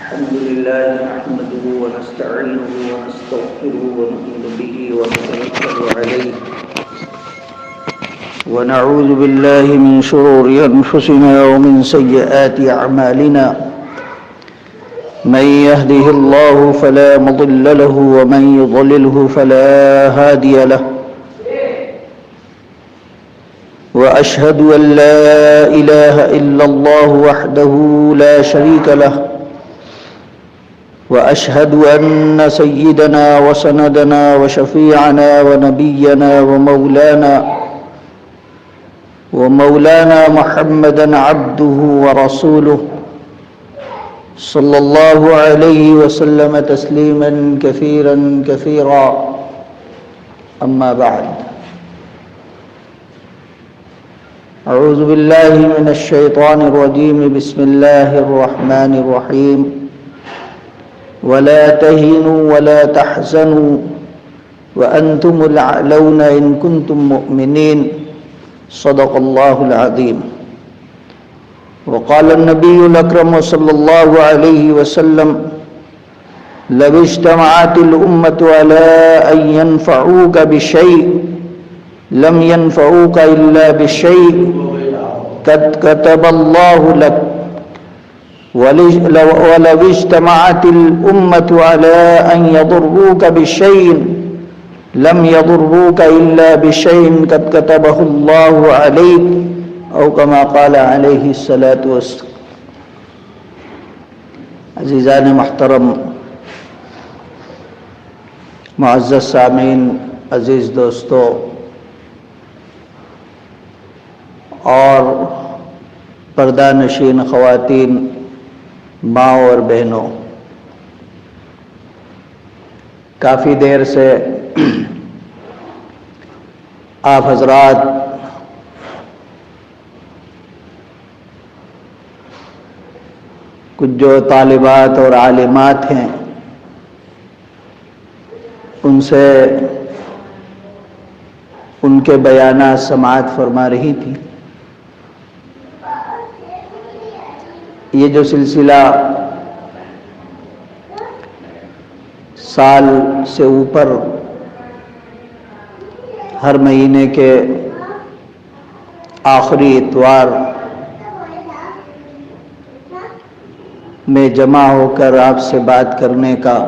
الحمد لله نحمده ونستعينه ونستغفره ونؤمن به ونتوكل عليه ونعوذ بالله من شرور أنفسنا ومن سيئات أعمالنا من يهده الله فلا مضل له ومن يضلله فلا هادي له وأشهد أن لا إله إلا الله وحده لا شريك له وأشهد أن سيدنا وسندنا وشفيعنا ونبينا ومولانا محمدا عبده ورسوله صلى الله عليه وسلم تسليما كثيرا كثيرا أما بعد أعوذ بالله من الشيطان الرجيم بسم الله الرحمن الرحيم ولا تهنوا ولا تحزنوا وأنتم الأعلون إن كنتم مؤمنين صدق الله العظيم وقال النبي الأكرم صلى الله عليه وسلم لو اجتمعت الأمة على أن ينفعوك بشيء لم ينفعوك إلا بشيء قد كتب الله لك ولو اجتمعت الأمة على أن يضروك بشيء لم يضروك إلا بشيء قد كتبه الله عليك أو كما قال عليه الصلاة والسلام. عزیزان محترم، معزز سامعین، عزیز دوستو اور پردہ نشین خواتین، ماں اور بہنوں، کافی دیر سے آپ حضرات کچھ جو طالبات اور عالمات ہیں ان سے ان کے بیانات سماعت فرما رہی تھی. یہ جو سلسلہ سال سے اوپر ہر مہینے کے آخری اتوار میں جمع ہو کر آپ سے بات کرنے کا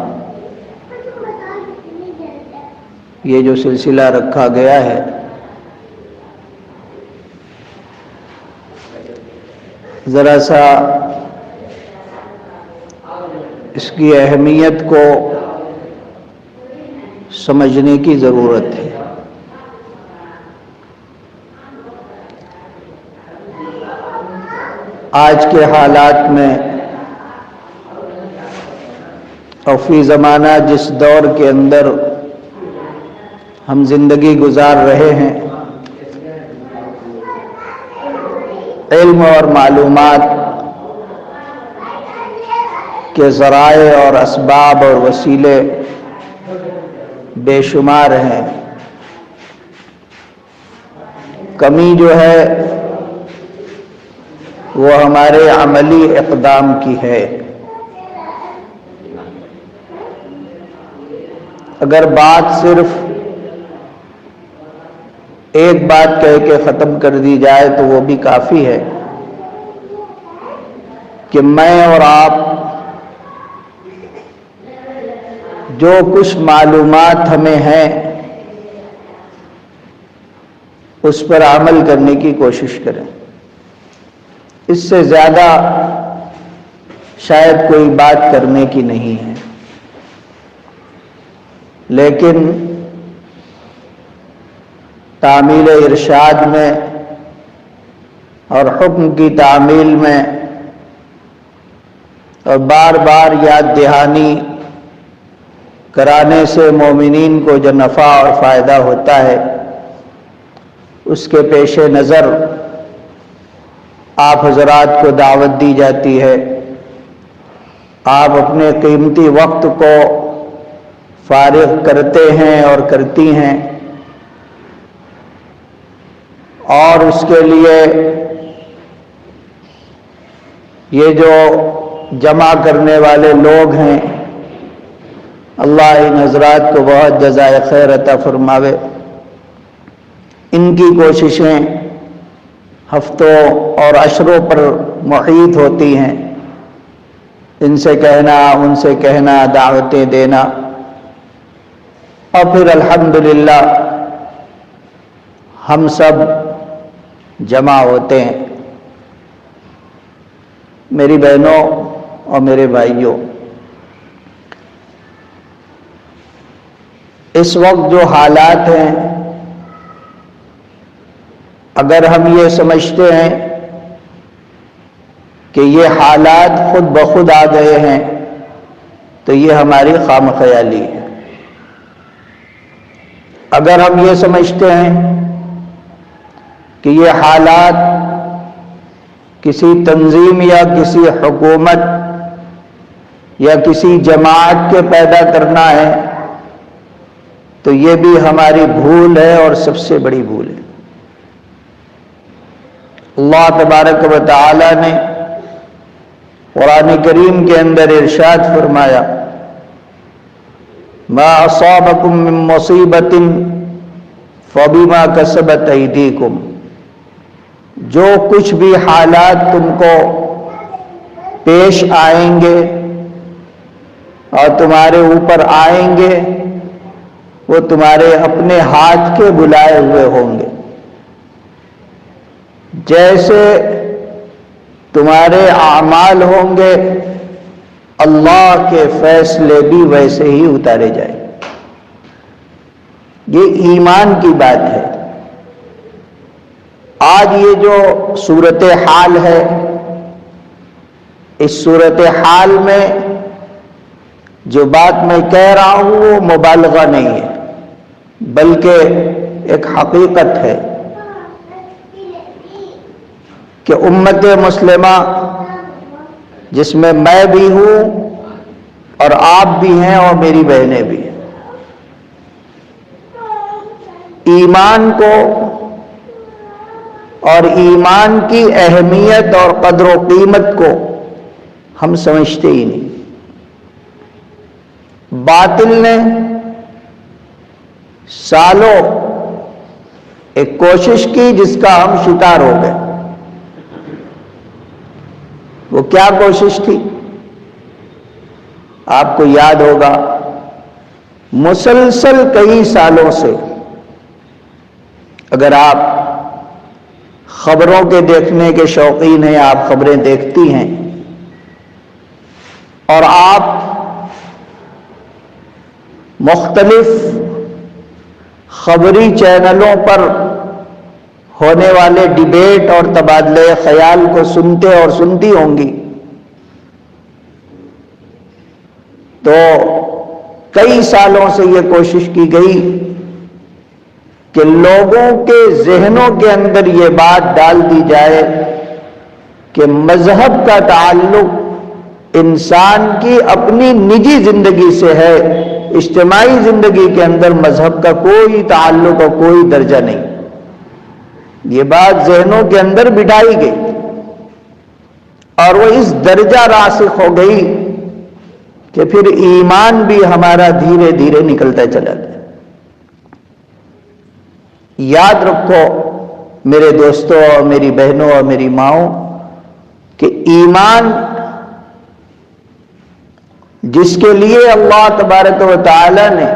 یہ جو سلسلہ رکھا گیا ہے، ذرا سا اس کی اہمیت کو سمجھنے کی ضرورت ہے. آج کے حالات میں اور فی زمانہ جس دور کے اندر ہم زندگی گزار رہے ہیں، علم اور معلومات کے ذرائع اور اسباب اور وسیلے بے شمار ہیں. کمی جو ہے وہ ہمارے عملی اقدام کی ہے. اگر بات صرف ایک بات کہہ کے ختم کر دی جائے تو وہ بھی کافی ہے کہ میں اور آپ جو کچھ معلومات ہمیں ہیں اس پر عمل کرنے کی کوشش کریں. اس سے زیادہ شاید کوئی بات کرنے کی نہیں ہے، لیکن تعمیل ارشاد میں اور حکم کی تعمیل میں اور بار بار یاد دہانی کرانے سے مومنین کو جو نفع اور فائدہ ہوتا ہے، اس کے پیش نظر آپ حضرات کو دعوت دی جاتی ہے. آپ اپنے قیمتی وقت کو فارغ کرتے ہیں اور کرتی ہیں، اور اس کے لیے یہ جو جمع کرنے والے لوگ ہیں، اللہ ان حضرات کو بہت جزائے خیر عطا فرماوے۔ ان کی کوششیں ہفتوں اور عشروں پر محیط ہوتی ہیں، ان سے کہنا، ان سے کہنا، دعوتیں دینا، اور پھر الحمدللہ ہم سب جمع ہوتے ہیں۔ میری بہنوں اور میرے بھائیوں، اس وقت جو حالات ہیں، اگر ہم یہ سمجھتے ہیں کہ یہ حالات خود بخود آ گئے ہیں تو یہ ہماری خام خیالی ہے۔ اگر ہم یہ سمجھتے ہیں کہ یہ حالات کسی تنظیم یا کسی حکومت یا کسی جماعت کے پیدا کرنا ہے تو یہ بھی ہماری بھول ہے اور سب سے بڑی بھول ہے۔ اللہ تبارک و تعالی نے قرآن کریم کے اندر ارشاد فرمایا، ما اصابکم من مصیبت فبما کسبت ایدیکم، جو کچھ بھی حالات تم کو پیش آئیں گے اور تمہارے اوپر آئیں گے وہ تمہارے اپنے ہاتھ کے بلائے ہوئے ہوں گے۔ جیسے تمہارے اعمال ہوں گے اللہ کے فیصلے بھی ویسے ہی اتارے جائیں۔ یہ ایمان کی بات ہے۔ آج یہ جو صورتحال ہے، اس صورتحال میں جو بات میں کہہ رہا ہوں وہ مبالغہ نہیں ہے بلکہ ایک حقیقت ہے کہ امت مسلمہ جس میں میں بھی ہوں اور آپ بھی ہیں اور میری بہنیں بھی ہیں، ایمان کو اور ایمان کی اہمیت اور قدر و قیمت کو ہم سمجھتے ہی نہیں۔ باطل نے سالوں ایک کوشش کی جس کا ہم شکار ہو گئے۔ وہ کیا کوشش تھی؟ آپ کو یاد ہوگا، مسلسل کئی سالوں سے اگر آپ خبروں کے دیکھنے کے شوقین ہیں، آپ خبریں دیکھتی ہیں اور آپ مختلف خبری چینلوں پر ہونے والے ڈیبیٹ اور تبادلے خیال کو سنتے اور سنتی ہوں گی، تو کئی سالوں سے یہ کوشش کی گئی کہ لوگوں کے ذہنوں کے اندر یہ بات ڈال دی جائے کہ مذہب کا تعلق انسان کی اپنی نجی زندگی سے ہے، اجتماعی زندگی کے اندر مذہب کا کوئی تعلق اور کوئی درجہ نہیں۔ یہ بات ذہنوں کے اندر بٹھائی گئی اور وہ اس درجہ راسخ ہو گئی کہ پھر ایمان بھی ہمارا دھیرے دھیرے نکلتا چلا گیا۔ یاد رکھو میرے دوستوں اور میری بہنوں اور میری ماؤں کہ ایمان جس کے لیے اللہ تبارک و تعالی نے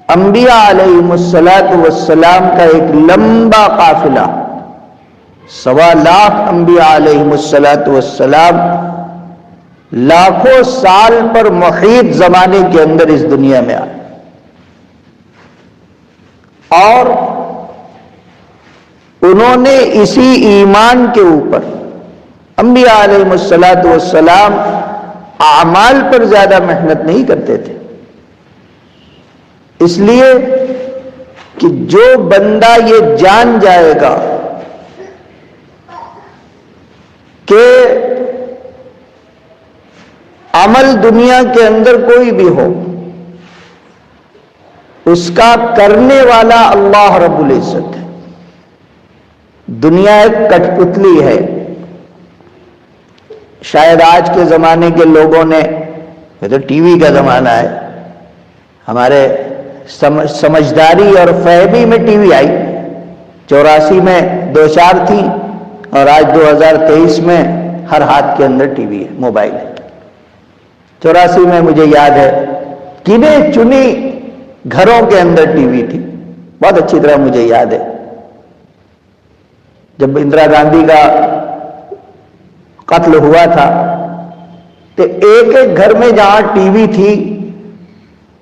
انبیاء علیہم السلام کا ایک لمبا قافلہ 1.25 لاکھ انبیاء علیہم السلام لاکھوں سال پر محیط زمانے کے اندر اس دنیا میں آئے، اور انہوں نے اسی ایمان کے اوپر انبیاء علیہم السلام اعمال پر زیادہ محنت نہیں کرتے تھے، اس لیے کہ جو بندہ یہ جان جائے گا کہ عمل دنیا کے اندر کوئی بھی ہو، اس کا کرنے والا اللہ رب العزت ہے۔ دنیا ایک کٹ پتلی ہے، شاید آج کے زمانے کے لوگوں نے، یہ تو ٹی وی کا زمانہ ہے، ہمارے سمجھداری اور فہمی میں ٹی وی آئی، 84 میں 2-4 تھی اور آج 2023 میں ہر ہاتھ کے اندر ٹی وی ہے، موبائل ہے۔ 84 میں مجھے یاد ہے گنے چنی گھروں کے اندر ٹی وی تھی، بہت اچھی طرح مجھے یاد ہے۔ جب اندرا گاندھی کا قتل ہوا تھا تو ایک ایک گھر میں جہاں ٹی وی تھی،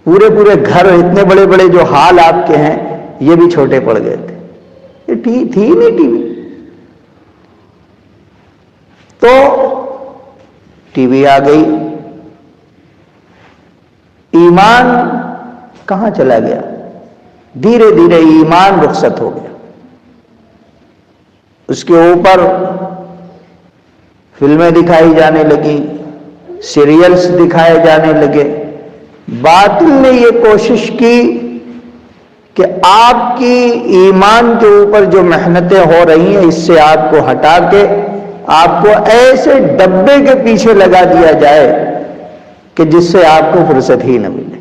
پورے گھر اتنے بڑے بڑے جو ہال آپ کے ہیں یہ بھی چھوٹے پڑ گئے تھے، یہ تھی نہیں ٹی وی۔ تو ٹی وی آ گئی، ایمان کہاں چلا گیا؟ دھیرے دھیرے ایمان رخصت ہو گیا۔ اس کے اوپر فلمیں دکھائی جانے لگی، سیریلز دکھائے جانے لگے۔ باطل نے یہ کوشش کی کہ آپ کی ایمان کے اوپر جو محنتیں ہو رہی ہیں اس سے آپ کو ہٹا کے آپ کو ایسے ڈبے کے پیچھے لگا دیا جائے کہ جس سے آپ کو فرصت ہی نہ ملے۔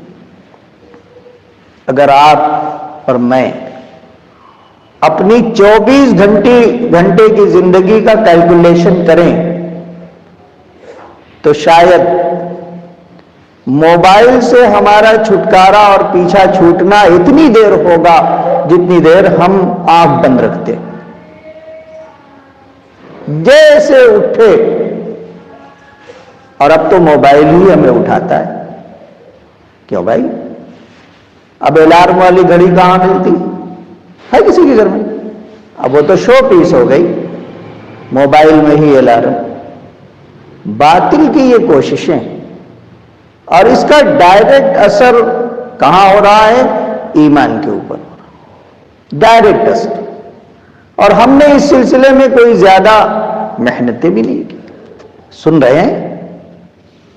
اگر آپ اور میں اپنی 24 گھنٹے کی زندگی کا کیلکولیشن کریں تو شاید موبائل سے ہمارا چھٹکارا اور پیچھا چھوٹنا اتنی دیر ہوگا جتنی دیر ہم آنکھ بند رکھتے۔ جیسے اٹھے، اور اب تو موبائل ہی ہمیں اٹھاتا ہے، کیوں بھائی؟ اب الارم والی گھڑی کہاں ملتی ہے کسی کے گھر میں؟ اب وہ تو شو پیس ہو گئی، موبائل میں ہی الارم۔ باطل کی یہ کوششیں اور اس کا ڈائریکٹ اثر کہاں ہو رہا ہے؟ ایمان کے اوپر ڈائریکٹ اثر۔ اور ہم نے اس سلسلے میں کوئی زیادہ محنتیں بھی نہیں کی۔ سن رہے ہیں؟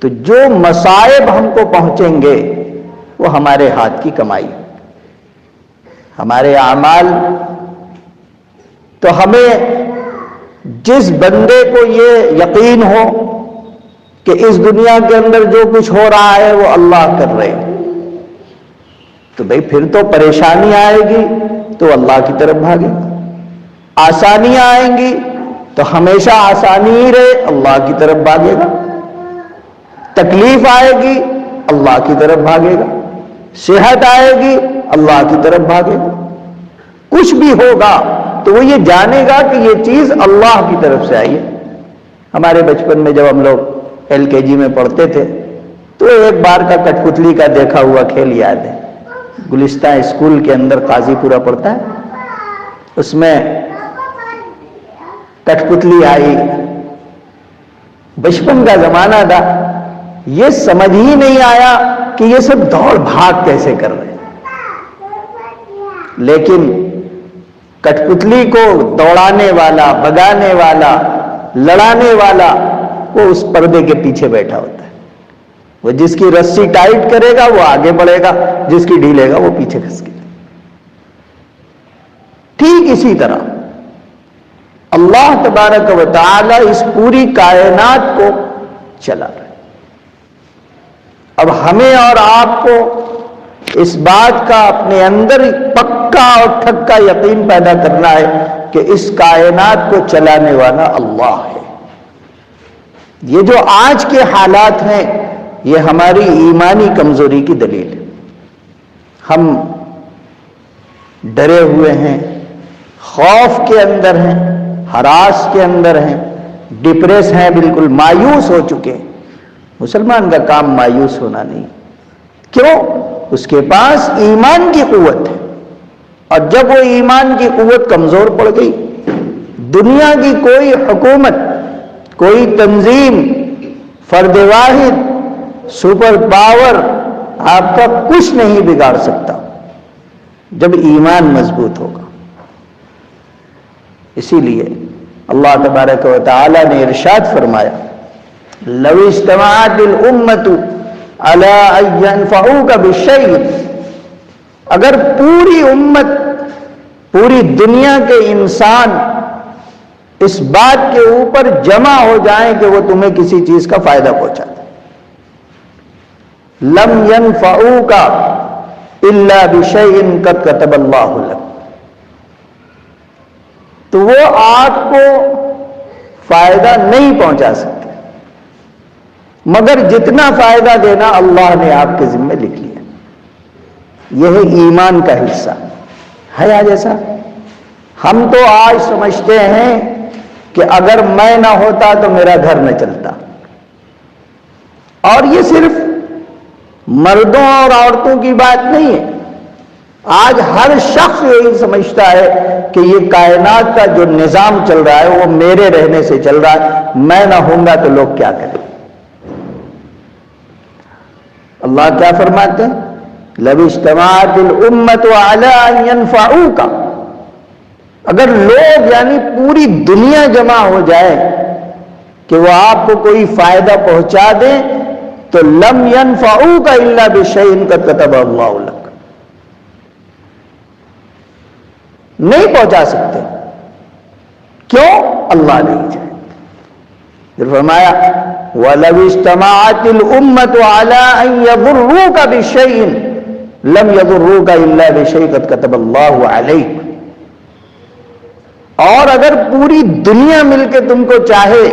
تو جو مصائب ہم کو پہنچیں گے وہ ہمارے ہاتھ کی کمائی، ہمارے اعمال۔ تو ہمیں جس بندے کو یہ یقین ہو کہ اس دنیا کے اندر جو کچھ ہو رہا ہے وہ اللہ کر رہے ہیں، تو بھئی پھر تو پریشانی آئے گی تو اللہ کی طرف بھاگے، آسانیاں آئیں گی تو ہمیشہ آسانی ہی رہے، اللہ کی طرف بھاگے گا۔ تکلیف آئے گی اللہ کی طرف بھاگے گا، صحت آئے گی اللہ کی طرف بھاگے گا۔ کچھ بھی ہوگا تو وہ یہ جانے گا کہ یہ چیز اللہ کی طرف سے آئی ہے۔ ہمارے بچپن میں جب ہم لوگ LKG میں پڑھتے تھے تو ایک بار کا کٹ پتلی کا دیکھا ہوا کھیل یاد ہے۔ گلستہ اسکول کے اندر قاضی پورا پڑتا ہے، اس میں کٹ پتلی آئی۔ بچپن کا زمانہ تھا، یہ سمجھ ہی نہیں آیا کہ یہ سب دوڑ بھاگ کیسے کر رہے ہیں، لیکن کٹ پتلی کو دوڑانے والا، بگانے والا، لڑانے والا وہ اس پردے کے پیچھے بیٹھا ہوتا ہے۔ وہ جس کی رسی ٹائٹ کرے گا وہ آگے بڑھے گا، جس کی ڈھیلے گا وہ پیچھے کھسکے گا۔ ٹھیک اسی طرح اللہ تبارک و تعالی اس پوری کائنات کو چلا رہا ہے۔ اب ہمیں اور آپ کو اس بات کا اپنے اندر پکا اور ٹھکا یقین پیدا کرنا ہے کہ اس کائنات کو چلانے والا اللہ ہے۔ یہ جو آج کے حالات ہیں یہ ہماری ایمانی کمزوری کی دلیل ہے۔ ہم ڈرے ہوئے ہیں، خوف کے اندر ہیں، ہراس کے اندر ہیں، ڈپریس ہیں، بالکل مایوس ہو چکے ہیں۔ مسلمان کا کام مایوس ہونا نہیں، کیوں؟ اس کے پاس ایمان کی قوت ہے، اور جب وہ ایمان کی قوت کمزور پڑ گئی، دنیا کی کوئی حکومت، کوئی تنظیم، فرد واحد، سپر پاور آپ کا کچھ نہیں بگاڑ سکتا جب ایمان مضبوط ہوگا۔ اسی لیے اللہ تبارک و تعالی نے ارشاد فرمایا، لو اجتمعت الامت علی ان ينفعوک بشیء، اگر پوری امت، پوری دنیا کے انسان اس بات کے اوپر جمع ہو جائیں کہ وہ تمہیں کسی چیز کا فائدہ پہنچا دے. لم ينفعوك الا بشيء قد كتب الله لك. تو وہ آپ کو فائدہ نہیں پہنچا سکتے مگر جتنا فائدہ دینا اللہ نے آپ کے ذمہ لکھ لیا. یہ ہے ایمان کا حصہ. ہے آج ایسا؟ ہم تو آج سمجھتے ہیں کہ اگر میں نہ ہوتا تو میرا گھر نہ چلتا. اور یہ صرف مردوں اور عورتوں کی بات نہیں ہے. آج ہر شخص یہی سمجھتا ہے کہ یہ کائنات کا جو نظام چل رہا ہے وہ میرے رہنے سے چل رہا ہے. میں نہ ہوں گا تو لوگ کیا کریں؟ اللہ کیا فرماتے ہیں؟ لَوِ اجْتَمَعَتِ الْأُمَّةُ عَلَىٰ أَن يَنفَعُوكَ. اگر لوگ یعنی پوری دنیا جمع ہو جائے کہ وہ آپ کو کوئی فائدہ پہنچا دیں تو لم ينفعوك الا بشيء قد كتب الله لك. نہیں پہنچا سکتے. کیوں؟ اللہ نہیں چاہتے. پھر فرمایا وَلَوِ اجْتَمَعَتِ الْأُمَّةُ عَلَىٰ أَن يَضُرُّوكَ بِشَيْءٍ لَمْ يَضُرُّوكَ إِلَّا بِشَيْءٍ قَدْ كَتَبَ اللَّهُ عَلَيْكَ. اور اگر پوری دنیا مل کے تم کو چاہے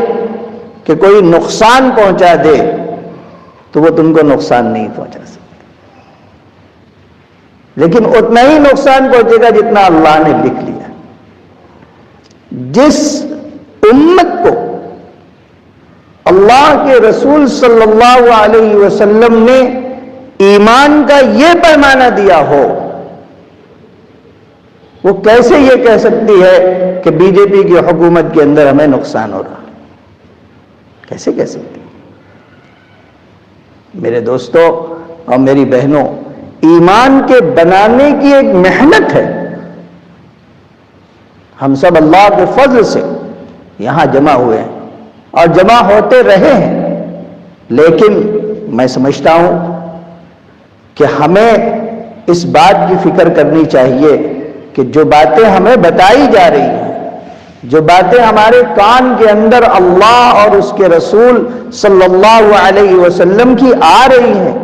کہ کوئی نقصان پہنچا دے تو وہ تم کو نقصان نہیں پہنچا سکتے. لیکن اتنا ہی نقصان پہنچے گا جتنا اللہ نے لکھ لیا. جس امت کو اللہ کے رسول صلی اللہ علیہ وسلم نے ایمان کا یہ پیمانہ دیا ہو وہ کیسے یہ کہہ سکتی ہے کہ بی جے پی کی حکومت کے اندر ہمیں نقصان ہو رہا؟ کیسے کہہ سکتی؟ میرے دوستوں اور میری بہنوں، ایمان کے بنانے کی ایک محنت ہے. ہم سب اللہ کے فضل سے یہاں جمع ہوئے ہیں اور جمع ہوتے رہے ہیں. لیکن میں سمجھتا ہوں کہ ہمیں اس بات کی فکر کرنی چاہیے کہ جو باتیں ہمیں بتائی جا رہی ہیں، جو باتیں ہمارے کان کے اندر اللہ اور اس کے رسول صلی اللہ علیہ وسلم کی آ رہی ہیں،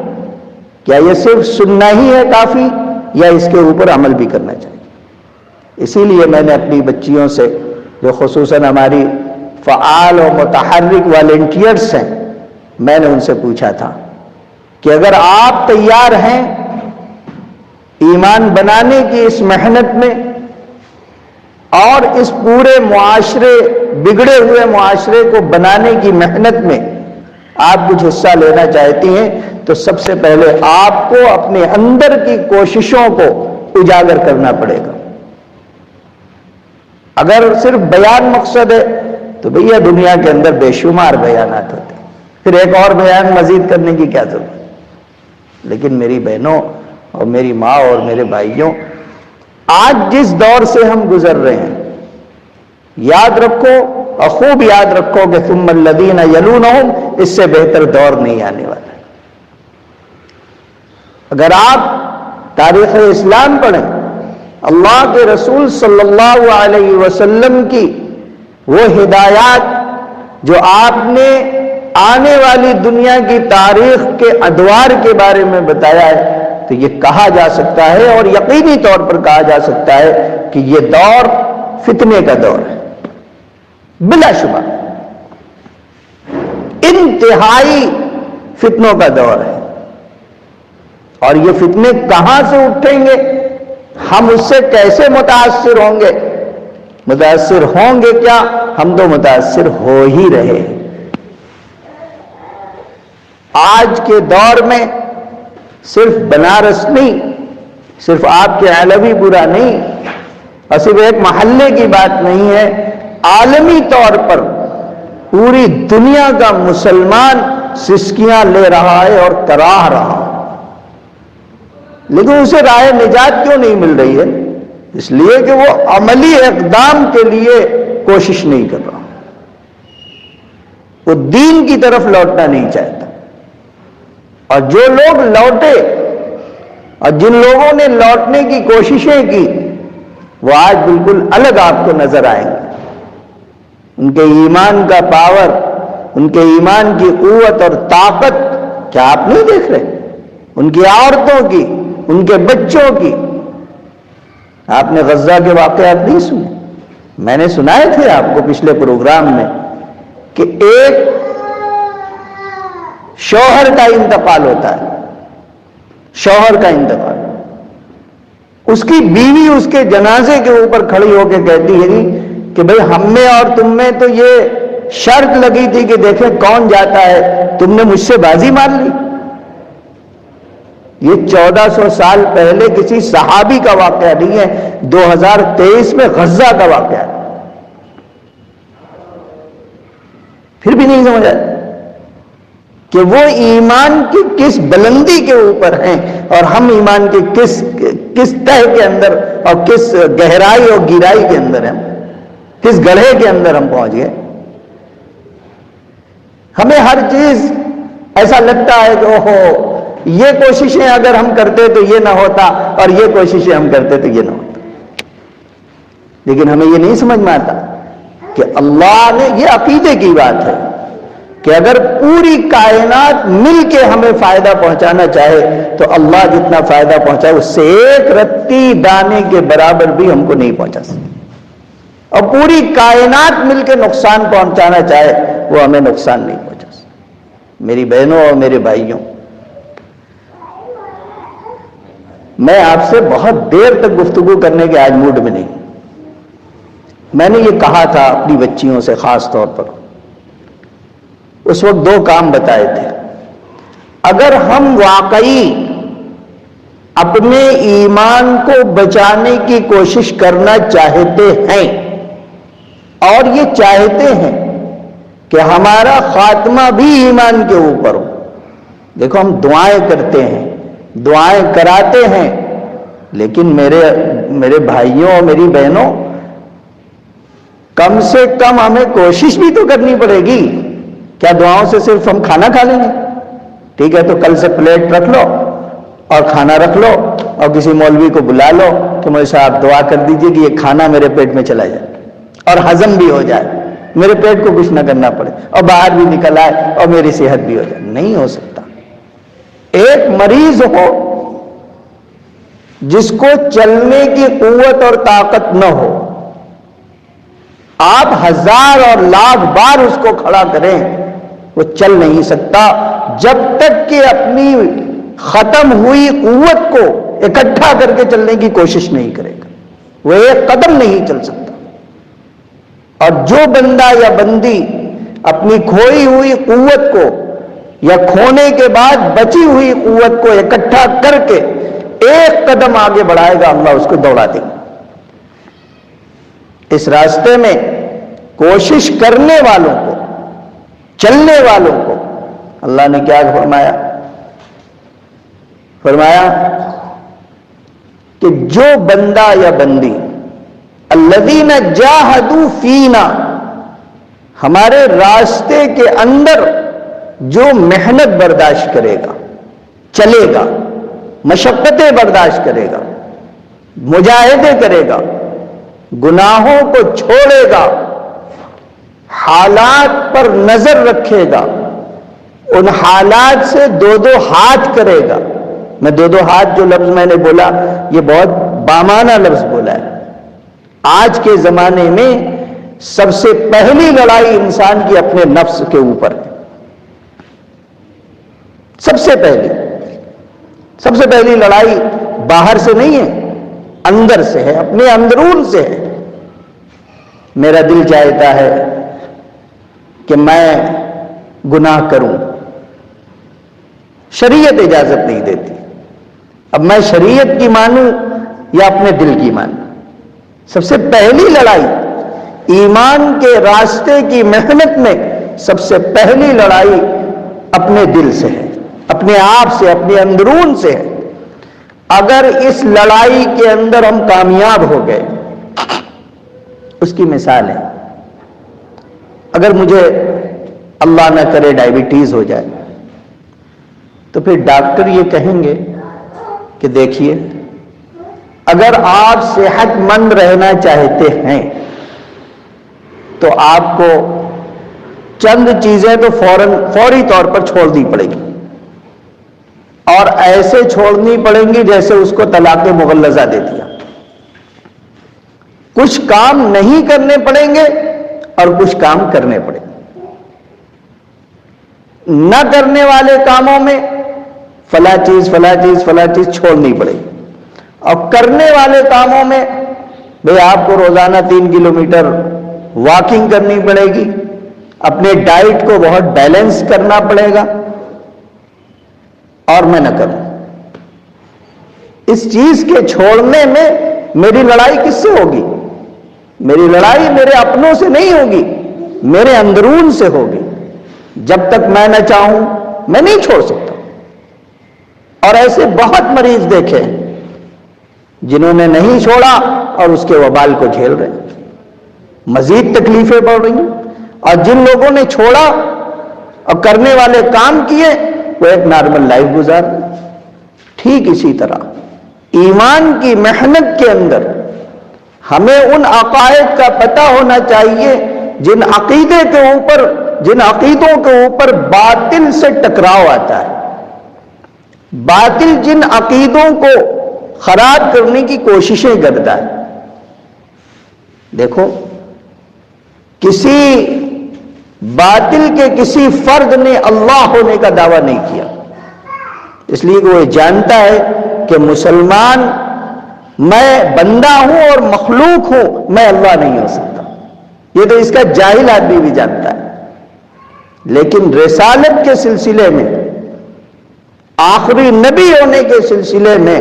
کیا یہ صرف سننا ہی ہے کافی یا اس کے اوپر عمل بھی کرنا چاہیے؟ اسی لیے میں نے اپنی بچیوں سے جو خصوصاً ہماری فعال اور متحرک والنٹیئرس ہیں، میں نے ان سے پوچھا تھا کہ اگر آپ تیار ہیں ایمان بنانے کی اس محنت میں اور اس پورے معاشرے، بگڑے ہوئے معاشرے کو بنانے کی محنت میں آپ کچھ حصہ لینا چاہتی ہیں تو سب سے پہلے آپ کو اپنے اندر کی کوششوں کو اجاگر کرنا پڑے گا. اگر صرف بیان مقصد ہے تو بھیا دنیا کے اندر بے شمار بیانات ہوتے ہیں، پھر ایک اور بیان مزید کرنے کی کیا ضرورت؟ لیکن میری بہنوں اور میری ماں اور میرے بھائیوں، آج جس دور سے ہم گزر رہے ہیں، یاد رکھو اور خوب یاد رکھو کہ ثم الذین یلونہم، اس سے بہتر دور نہیں آنے والا. اگر آپ تاریخ اسلام پڑھیں، اللہ کے رسول صلی اللہ علیہ وسلم کی وہ ہدایات جو آپ نے آنے والی دنیا کی تاریخ کے ادوار کے بارے میں بتایا ہے، تو یہ کہا جا سکتا ہے اور یقینی طور پر کہا جا سکتا ہے کہ یہ دور فتنے کا دور ہے، بلا شبہ انتہائی فتنوں کا دور ہے. اور یہ فتنے کہاں سے اٹھیں گے؟ ہم اس سے کیسے متاثر ہوں گے؟ متاثر ہوں گے کیا؟ ہم تو متاثر ہو ہی رہے ہیں. آج کے دور میں صرف بنارس نہیں، صرف آپ کے علوی برا نہیں، اور صرف ایک محلے کی بات نہیں ہے، عالمی طور پر پوری دنیا کا مسلمان سسکیاں لے رہا ہے اور کراہ رہا ہے. لیکن اسے راہ نجات کیوں نہیں مل رہی ہے؟ اس لیے کہ وہ عملی اقدام کے لیے کوشش نہیں کر رہا، وہ دین کی طرف لوٹنا نہیں چاہتا. اور جو لوگ لوٹے اور جن لوگوں نے لوٹنے کی کوششیں کی وہ آج بالکل الگ آپ کو نظر آئیں گے. ان کے ایمان کا پاور، ان کے ایمان کی قوت اور طاقت کیا آپ نہیں دیکھ رہے؟ ان کی عورتوں کی، ان کے بچوں کی. آپ نے غزہ کے واقعات نہیں سنے؟ میں نے سنائے تھے آپ کو پچھلے پروگرام میں کہ ایک شوہر کا انتقال ہوتا ہے، شوہر کا انتقال، اس کی بیوی اس کے جنازے کے اوپر کھڑی ہو کے کہتی ہے کہ بھئی ہم میں اور تم میں تو یہ شرط لگی تھی کہ دیکھیں کون جاتا ہے، تم نے مجھ سے بازی مار لی. یہ 1400 سال پہلے کسی صحابی کا واقعہ نہیں ہے، 2023 میں غزہ کا واقعہ ہے. پھر بھی نہیں سمجھا کہ وہ ایمان کی کس بلندی کے اوپر ہیں اور ہم ایمان کے کس تہ کے اندر اور کس گہرائی اور گہرائی کے اندر ہیں، کس گڑھے کے اندر ہم پہنچ گئے. ہمیں ہر چیز ایسا لگتا ہے کہ اوہو یہ کوششیں اگر ہم کرتے تو یہ نہ ہوتا اور یہ کوششیں ہم کرتے تو یہ نہ ہوتا. لیکن ہمیں یہ نہیں سمجھ میں آتا کہ اللہ نے، یہ عقیدے کی بات ہے کہ اگر پوری کائنات مل کے ہمیں فائدہ پہنچانا چاہے تو اللہ جتنا فائدہ پہنچائے اس سے ایک رتی دانے کے برابر بھی ہم کو نہیں پہنچا سکتا. اور پوری کائنات مل کے نقصان پہنچانا چاہے وہ ہمیں نقصان نہیں پہنچا سکتا. میری بہنوں اور میرے بھائیوں، میں آپ سے بہت دیر تک گفتگو کرنے کے آج موڈ میں نہیں. میں نے یہ کہا تھا اپنی بچیوں سے خاص طور پر، اس وقت 2 کام بتائے تھے. اگر ہم واقعی اپنے ایمان کو بچانے کی کوشش کرنا چاہتے ہیں اور یہ چاہتے ہیں کہ ہمارا خاتمہ بھی ایمان کے اوپر ہو. دیکھو ہم دعائیں کرتے ہیں، دعائیں کراتے ہیں، لیکن میرے بھائیوں اور میری بہنوں، کم سے کم ہمیں کوشش بھی تو کرنی پڑے گی. کیا دعاؤں سے صرف ہم کھانا کھا لیں گے؟ ٹھیک ہے تو کل سے پلیٹ رکھ لو اور کھانا رکھ لو اور کسی مولوی کو بلا لو کہ مجھے صاحب دعا کر دیجئے کہ یہ کھانا میرے پیٹ میں چلا جائے اور ہضم بھی ہو جائے، میرے پیٹ کو کچھ نہ کرنا پڑے اور باہر بھی نکل آئے اور میری صحت بھی ہو جائے. نہیں ہو سکتا. ایک مریض ہو جس کو چلنے کی قوت اور طاقت نہ ہو، آپ 1000 اور لاکھ بار اس کو کھڑا کریں وہ چل نہیں سکتا جب تک کہ اپنی ختم ہوئی قوت کو اکٹھا کر کے چلنے کی کوشش نہیں کرے گا. وہ ایک قدم نہیں چل سکتا. اور جو بندہ یا بندی اپنی کھوئی ہوئی قوت کو یا کھونے کے بعد بچی ہوئی قوت کو اکٹھا کر کے ایک قدم آگے بڑھائے گا، اللہ اس کو دوڑا دے گا. اس راستے میں کوشش کرنے والوں کو، چلنے والوں کو اللہ نے کیا فرمایا؟ فرمایا کہ جو بندہ یا بندی الذین جاہدوا فینا، ہمارے راستے کے اندر جو محنت برداشت کرے گا، چلے گا، مشقتیں برداشت کرے گا، مجاہدے کرے گا، گناہوں کو چھوڑے گا، حالات پر نظر رکھے گا، ان حالات سے 2 ہاتھ کرے گا. میں 2 ہاتھ جو لفظ میں نے بولا یہ بہت بامانہ لفظ بولا ہے. آج کے زمانے میں سب سے پہلی لڑائی انسان کی اپنے نفس کے اوپر ہے. سب سے پہلی لڑائی باہر سے نہیں ہے، اندر سے ہے، اپنے اندرون سے ہے. میرا دل چاہتا ہے کہ میں گناہ کروں، شریعت اجازت نہیں دیتی. اب میں شریعت کی مانوں یا اپنے دل کی مانوں؟ سب سے پہلی لڑائی ایمان کے راستے کی محنت میں سب سے پہلی لڑائی اپنے دل سے ہے، اپنے آپ سے، اپنے اندرون سے ہے. اگر اس لڑائی کے اندر ہم کامیاب ہو گئے، اس کی مثال ہے، اگر مجھے اللہ نہ کرے ڈائبٹیز ہو جائے تو پھر ڈاکٹر یہ کہیں گے کہ دیکھیے اگر آپ صحت مند رہنا چاہتے ہیں تو آپ کو چند چیزیں تو فوری طور پر چھوڑنی پڑے گی، اور ایسے چھوڑنی پڑیں گی جیسے اس کو طلاق مغلظہ دے دیا۔ کچھ کام نہیں کرنے پڑیں گے اور کچھ کام کرنے پڑیں گے۔ نہ کرنے والے کاموں میں فلاں چیز چھوڑنی پڑے گی، اور کرنے والے کاموں میں بھئی آپ کو روزانہ 3 کلومیٹر واکنگ کرنی پڑے گی، اپنے ڈائٹ کو بہت بیلنس کرنا پڑے گا، اور میں نہ کروں۔ اس چیز کے چھوڑنے میں میری لڑائی کس سے ہوگی؟ میری لڑائی میرے اپنوں سے نہیں ہوگی، میرے اندرون سے ہوگی۔ جب تک میں نہ چاہوں میں نہیں چھوڑ سکتا۔ اور ایسے بہت مریض دیکھے جنہوں نے نہیں چھوڑا اور اس کے وبال کو جھیل رہے ہیں، مزید تکلیفیں بڑھ رہی ہیں۔ اور جن لوگوں نے چھوڑا اور کرنے والے کام کیے وہ ایک نارمل لائف گزار رہے ہیں۔ ٹھیک اسی طرح ایمان کی محنت کے اندر ہمیں ان عقائد کا پتہ ہونا چاہیے جن عقیدوں کے اوپر باطل سے ٹکراؤ آتا ہے، باطل جن عقیدوں کو خراب کرنے کی کوششیں کرتا ہے۔ دیکھو، کسی باطل کے کسی فرد نے اللہ ہونے کا دعویٰ نہیں کیا، اس لیے کہ وہ جانتا ہے کہ مسلمان میں بندہ ہوں اور مخلوق ہوں، میں اللہ نہیں ہو سکتا۔ یہ تو اس کا جاہل آدمی بھی جانتا ہے۔ لیکن رسالت کے سلسلے میں، آخری نبی ہونے کے سلسلے میں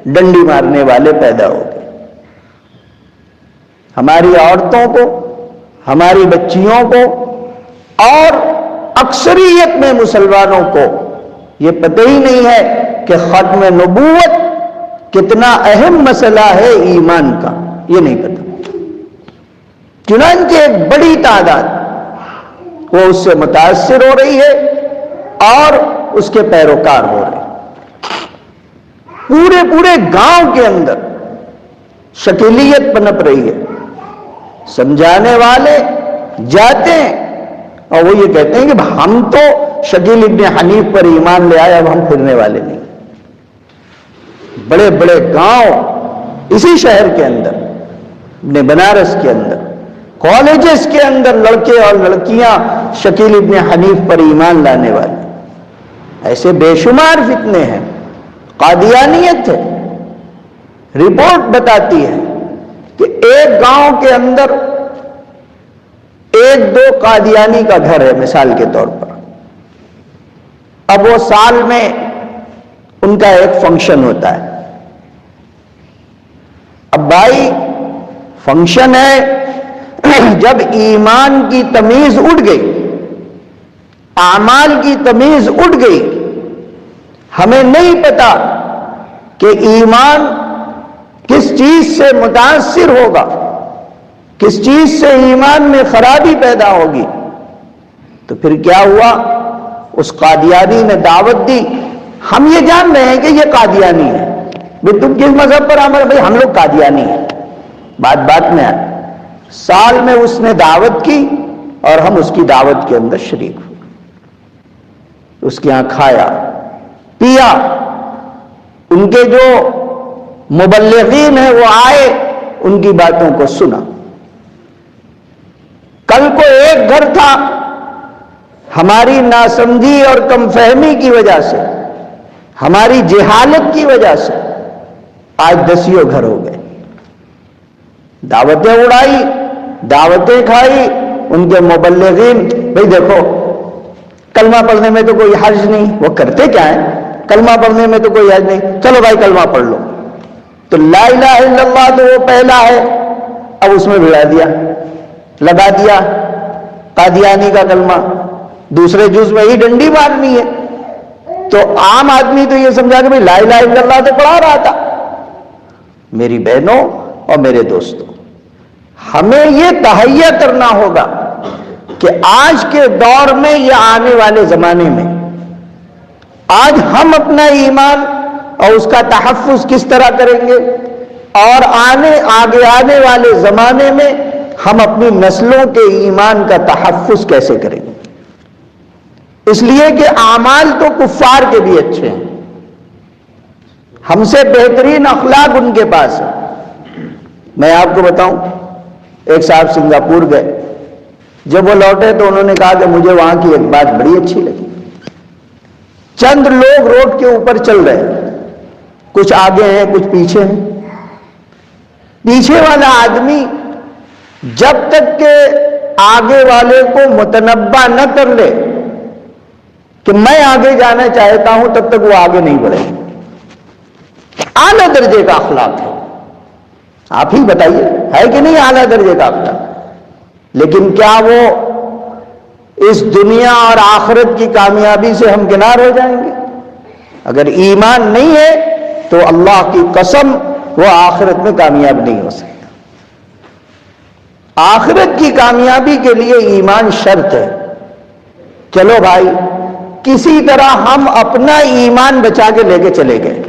ڈنڈی مارنے والے پیدا ہو گئے۔ ہماری عورتوں کو، ہماری بچیوں کو اور اکثریت میں مسلمانوں کو یہ پتہ ہی نہیں ہے کہ ختم نبوت کتنا اہم مسئلہ ہے ایمان کا، یہ نہیں پتہ۔ چنانچہ ایک بڑی تعداد وہ اس سے متاثر ہو رہی ہے اور اس کے پیروکار ہو رہے ہیں۔ پورے گاؤں کے اندر شکیلیت پنپ رہی ہے۔ سمجھانے والے جاتے ہیں اور وہ یہ کہتے ہیں کہ ہم تو شکیل ابن حنیف پر ایمان لے آئے، اب ہم پھرنے والے نہیں۔ بڑے بڑے گاؤں اسی شہر کے اندر، اپنے بنارس کے اندر، کالجز کے اندر لڑکے اور لڑکیاں شکیل ابن حنیف پر ایمان لانے والے۔ ایسے بے شمار فتنے ہیں۔ قادیانیت ہے، رپورٹ بتاتی ہے کہ ایک گاؤں کے اندر 1-2 قادیانی کا گھر ہے مثال کے طور پر۔ اب وہ سال میں ان کا ایک فنکشن ہوتا ہے۔ اب بھائی فنکشن ہے، جب ایمان کی تمیز اٹھ گئی، اعمال کی تمیز اٹھ گئی، ہمیں نہیں پتا کہ ایمان کس چیز سے متاثر ہوگا، کس چیز سے ایمان میں خرابی پیدا ہوگی، تو پھر کیا ہوا؟ اس قادیانی نے دعوت دی۔ ہم یہ جان رہے ہیں کہ یہ قادیانی ہے، بھئی تم کس مذہب پر عمل؟ بھئی ہم لوگ قادیانی ہیں۔ بات میں آئے، سال میں اس نے دعوت کی اور ہم اس کی دعوت کے اندر شریک ہوئے، اس کے یہاں کھایا پیا، ان کے جو مبلغین ہیں وہ آئے، ان کی باتوں کو سنا۔ کل کو ایک گھر تھا، ہماری ناسمجھی اور کم فہمی کی وجہ سے، ہماری جہالت کی وجہ سے آج 10 گھر ہو گئے۔ دعوتیں اڑائی، دعوتیں کھائی، ان کے مبلغین، بھئی دیکھو کلمہ پڑھنے میں تو کوئی حرج نہیں، وہ کرتے کیا ہیں؟ کلمہ پڑھنے میں تو کوئی حرج نہیں، چلو بھائی کلمہ پڑھ لو۔ تو لا الہ الا اللہ تو وہ پہلا ہے، اب اس میں بھڑا دیا، لگا دیا قادیانی کا کلمہ، دوسرے جز میں ہی ڈنڈی مارنی ہے۔ تو عام آدمی تو یہ سمجھا کہ بھئی لا الہ الا اللہ تو پڑھا رہا تھا۔ میری بہنوں اور میرے دوستوں، ہمیں یہ تہیہ کرنا ہوگا کہ آج کے دور میں یا آنے والے زمانے میں آج ہم اپنا ایمان اور اس کا تحفظ کس طرح کریں گے، اور آگے آنے والے زمانے میں ہم اپنی نسلوں کے ایمان کا تحفظ کیسے کریں گے؟ اس لیے کہ اعمال تو کفار کے بھی اچھے ہیں، ہم سے بہترین اخلاق ان کے پاس ہے۔ میں آپ کو بتاؤں، ایک صاحب سنگاپور گئے، جب وہ لوٹے تو انہوں نے کہا کہ مجھے وہاں کی ایک بات بڑی اچھی لگی، چند لوگ روڈ کے اوپر چل رہے ہیں، کچھ آگے ہیں کچھ پیچھے ہیں، پیچھے والا آدمی جب تک کہ آگے والے کو متنبہ نہ کر لے کہ میں آگے جانا چاہتا ہوں، تب تک وہ آگے نہیں بڑھے۔ اعلیٰ درجے کا اخلاق ہے، آپ ہی بتائیے ہے کہ نہیں اعلیٰ درجے کا اخلاق؟ لیکن کیا وہ اس دنیا اور آخرت کی کامیابی سے ہمکنار ہو جائیں گے؟ اگر ایمان نہیں ہے تو اللہ کی قسم وہ آخرت میں کامیاب نہیں ہو سکتا۔ آخرت کی کامیابی کے لیے ایمان شرط ہے۔ چلو بھائی، کسی طرح ہم اپنا ایمان بچا کے لے کے چلے گئے،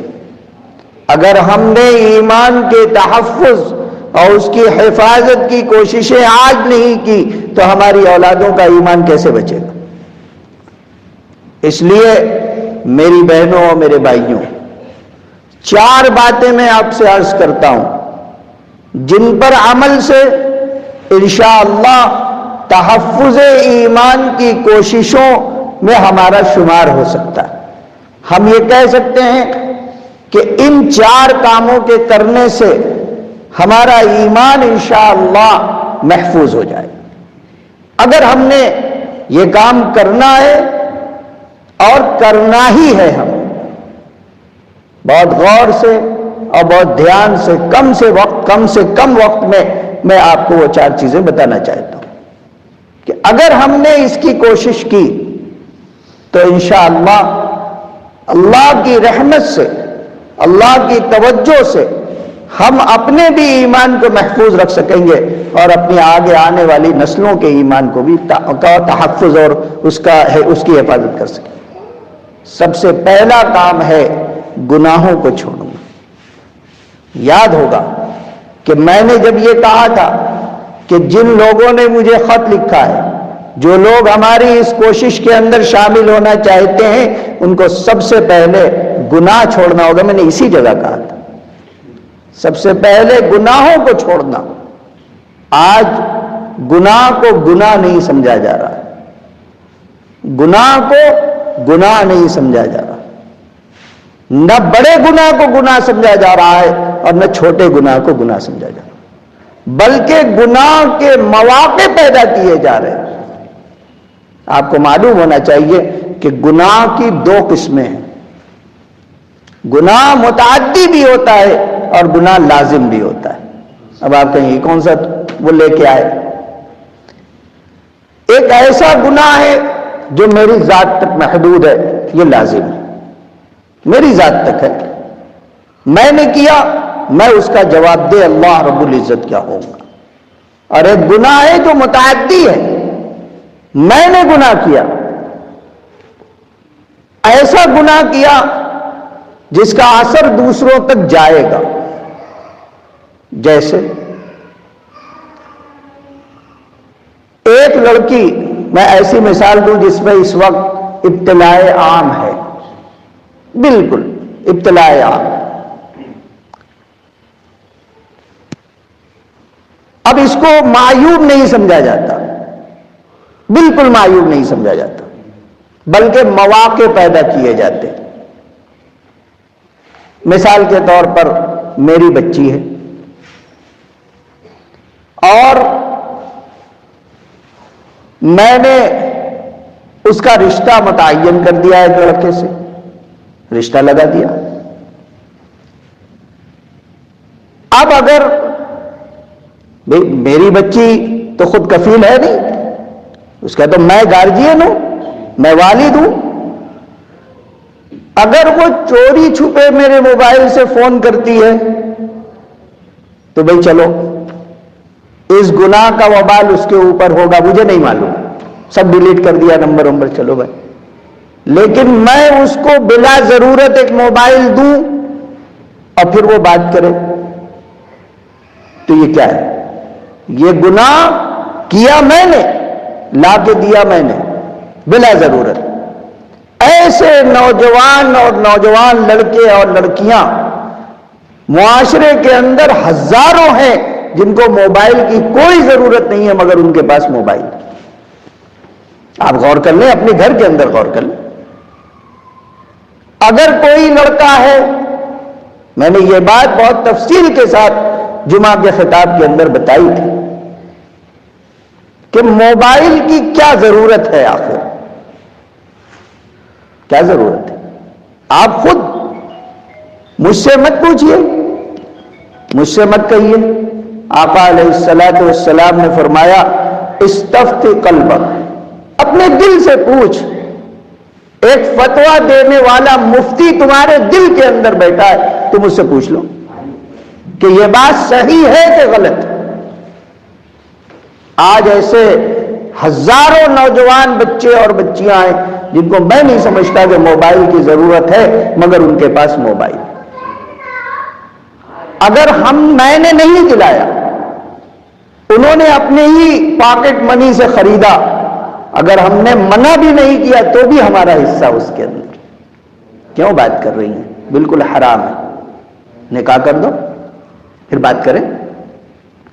اگر ہم نے ایمان کے تحفظ اور اس کی حفاظت کی کوششیں آج نہیں کی تو ہماری اولادوں کا ایمان کیسے بچے گا؟ اس لیے میری بہنوں اور میرے بھائیوں، 4 باتیں میں آپ سے عرض کرتا ہوں جن پر عمل سے انشاءاللہ تحفظ ایمان کی کوششوں میں ہمارا شمار ہو سکتا ہے۔ ہم یہ کہہ سکتے ہیں کہ ان 4 کاموں کے کرنے سے ہمارا ایمان انشاءاللہ محفوظ ہو جائے۔ اگر ہم نے یہ کام کرنا ہے اور کرنا ہی ہے، ہم بہت غور سے اور بہت دھیان سے کم سے کم وقت میں آپ کو وہ 4 چیزیں بتانا چاہتا ہوں کہ اگر ہم نے اس کی کوشش کی تو انشاءاللہ اللہ کی رحمت سے، اللہ کی توجہ سے ہم اپنے بھی ایمان کو محفوظ رکھ سکیں گے اور اپنی آگے آنے والی نسلوں کے ایمان کو بھی تحفظ اور اس کی حفاظت کر سکیں۔ سب سے پہلا کام ہے گناہوں کو چھوڑنا۔ یاد ہوگا کہ میں نے جب یہ کہا تھا کہ جن لوگوں نے مجھے خط لکھا ہے، جو لوگ ہماری اس کوشش کے اندر شامل ہونا چاہتے ہیں، ان کو سب سے پہلے گناہ چھوڑنا ہوگا۔ میں نے اسی جگہ کہا تھا سب سے پہلے گناہوں کو چھوڑنا۔ آج گناہ کو گناہ نہیں سمجھا جا رہا، گناہ کو گناہ نہیں سمجھا جا رہا، نہ بڑے گناہ کو گناہ سمجھا جا رہا ہے اور نہ چھوٹے گناہ کو گناہ سمجھا جا رہا، بلکہ گناہ کے مواقع پیدا کیے جا رہے ہیں۔ آپ کو معلوم ہونا چاہیے کہ گناہ کی 2 قسمیں ہیں، گناہ متعدی بھی ہوتا ہے اور گناہ لازم بھی ہوتا ہے۔ اب آپ کہیں کون سا وہ لے کے آئے؟ ایک ایسا گناہ ہے جو میری ذات تک محدود ہے، یہ لازم ہے، میری ذات تک ہے، میں نے کیا، میں اس کا جواب دے اللہ رب العزت کیا ہوگا۔ اور ایک گناہ ہے جو متعدی ہے، میں نے گناہ کیا، ایسا گناہ کیا جس کا اثر دوسروں تک جائے گا۔ جیسے ایک لڑکی، میں ایسی مثال دوں جس میں اس وقت ابتلاء عام ہے، بالکل ابتلاء عام۔ اب اس کو معیوب نہیں سمجھا جاتا، بالکل معیوب نہیں سمجھا جاتا، بلکہ مواقع پیدا کیے جاتے۔ مثال کے طور پر میری بچی ہے اور میں نے اس کا رشتہ متعین کر دیا ایک لڑکے سے، رشتہ لگا دیا۔ اب اگر میری بچی تو خود کفیل ہے نہیں، اس کا تو میں گارجین ہوں، میں والد ہوں، اگر وہ چوری چھپے میرے موبائل سے فون کرتی ہے تو بھئی چلو اس گناہ کا وبال اس کے اوپر ہوگا، مجھے نہیں معلوم، سب ڈیلیٹ کر دیا نمبر، چلو بھائی، لیکن میں اس کو بلا ضرورت ایک موبائل دوں اور پھر وہ بات کرے تو یہ کیا ہے؟ یہ گناہ کیا میں نے، لا کے دیا میں نے بلا ضرورت۔ ایسے نوجوان اور نوجوان لڑکے اور لڑکیاں معاشرے کے اندر ہزاروں ہیں جن کو موبائل کی کوئی ضرورت نہیں ہے مگر ان کے پاس موبائل۔ آپ غور کر لیں، اپنے گھر کے اندر غور کر لیں۔ اگر کوئی لڑکا ہے، میں نے یہ بات بہت تفصیل کے ساتھ جمعہ کے خطاب کے اندر بتائی تھی کہ موبائل کی کیا ضرورت ہے، آخر کیا ضرورت ہے؟ آپ خود مجھ سے مت پوچھئے، مجھ سے مت کہیے۔ آقا علیہ الصلوۃ والسلام نے فرمایا استفت قلبک، اپنے دل سے پوچھ۔ ایک فتویٰ دینے والا مفتی تمہارے دل کے اندر بیٹھا ہے، تم اس سے پوچھ لو کہ یہ بات صحیح ہے کہ غلط۔ آج ایسے ہزاروں نوجوان بچے اور بچیاں ہیں جن کو میں نہیں سمجھتا کہ موبائل کی ضرورت ہے مگر ان کے پاس موبائل۔ اگر میں نے نہیں دلایا، انہوں نے اپنے ہی پاکٹ منی سے خریدا، اگر ہم نے منع بھی نہیں کیا تو بھی ہمارا حصہ اس کے اندر۔ کیوں بات کر رہی ہیں؟ بالکل حرام ہے، نکاح کر دو پھر بات کریں۔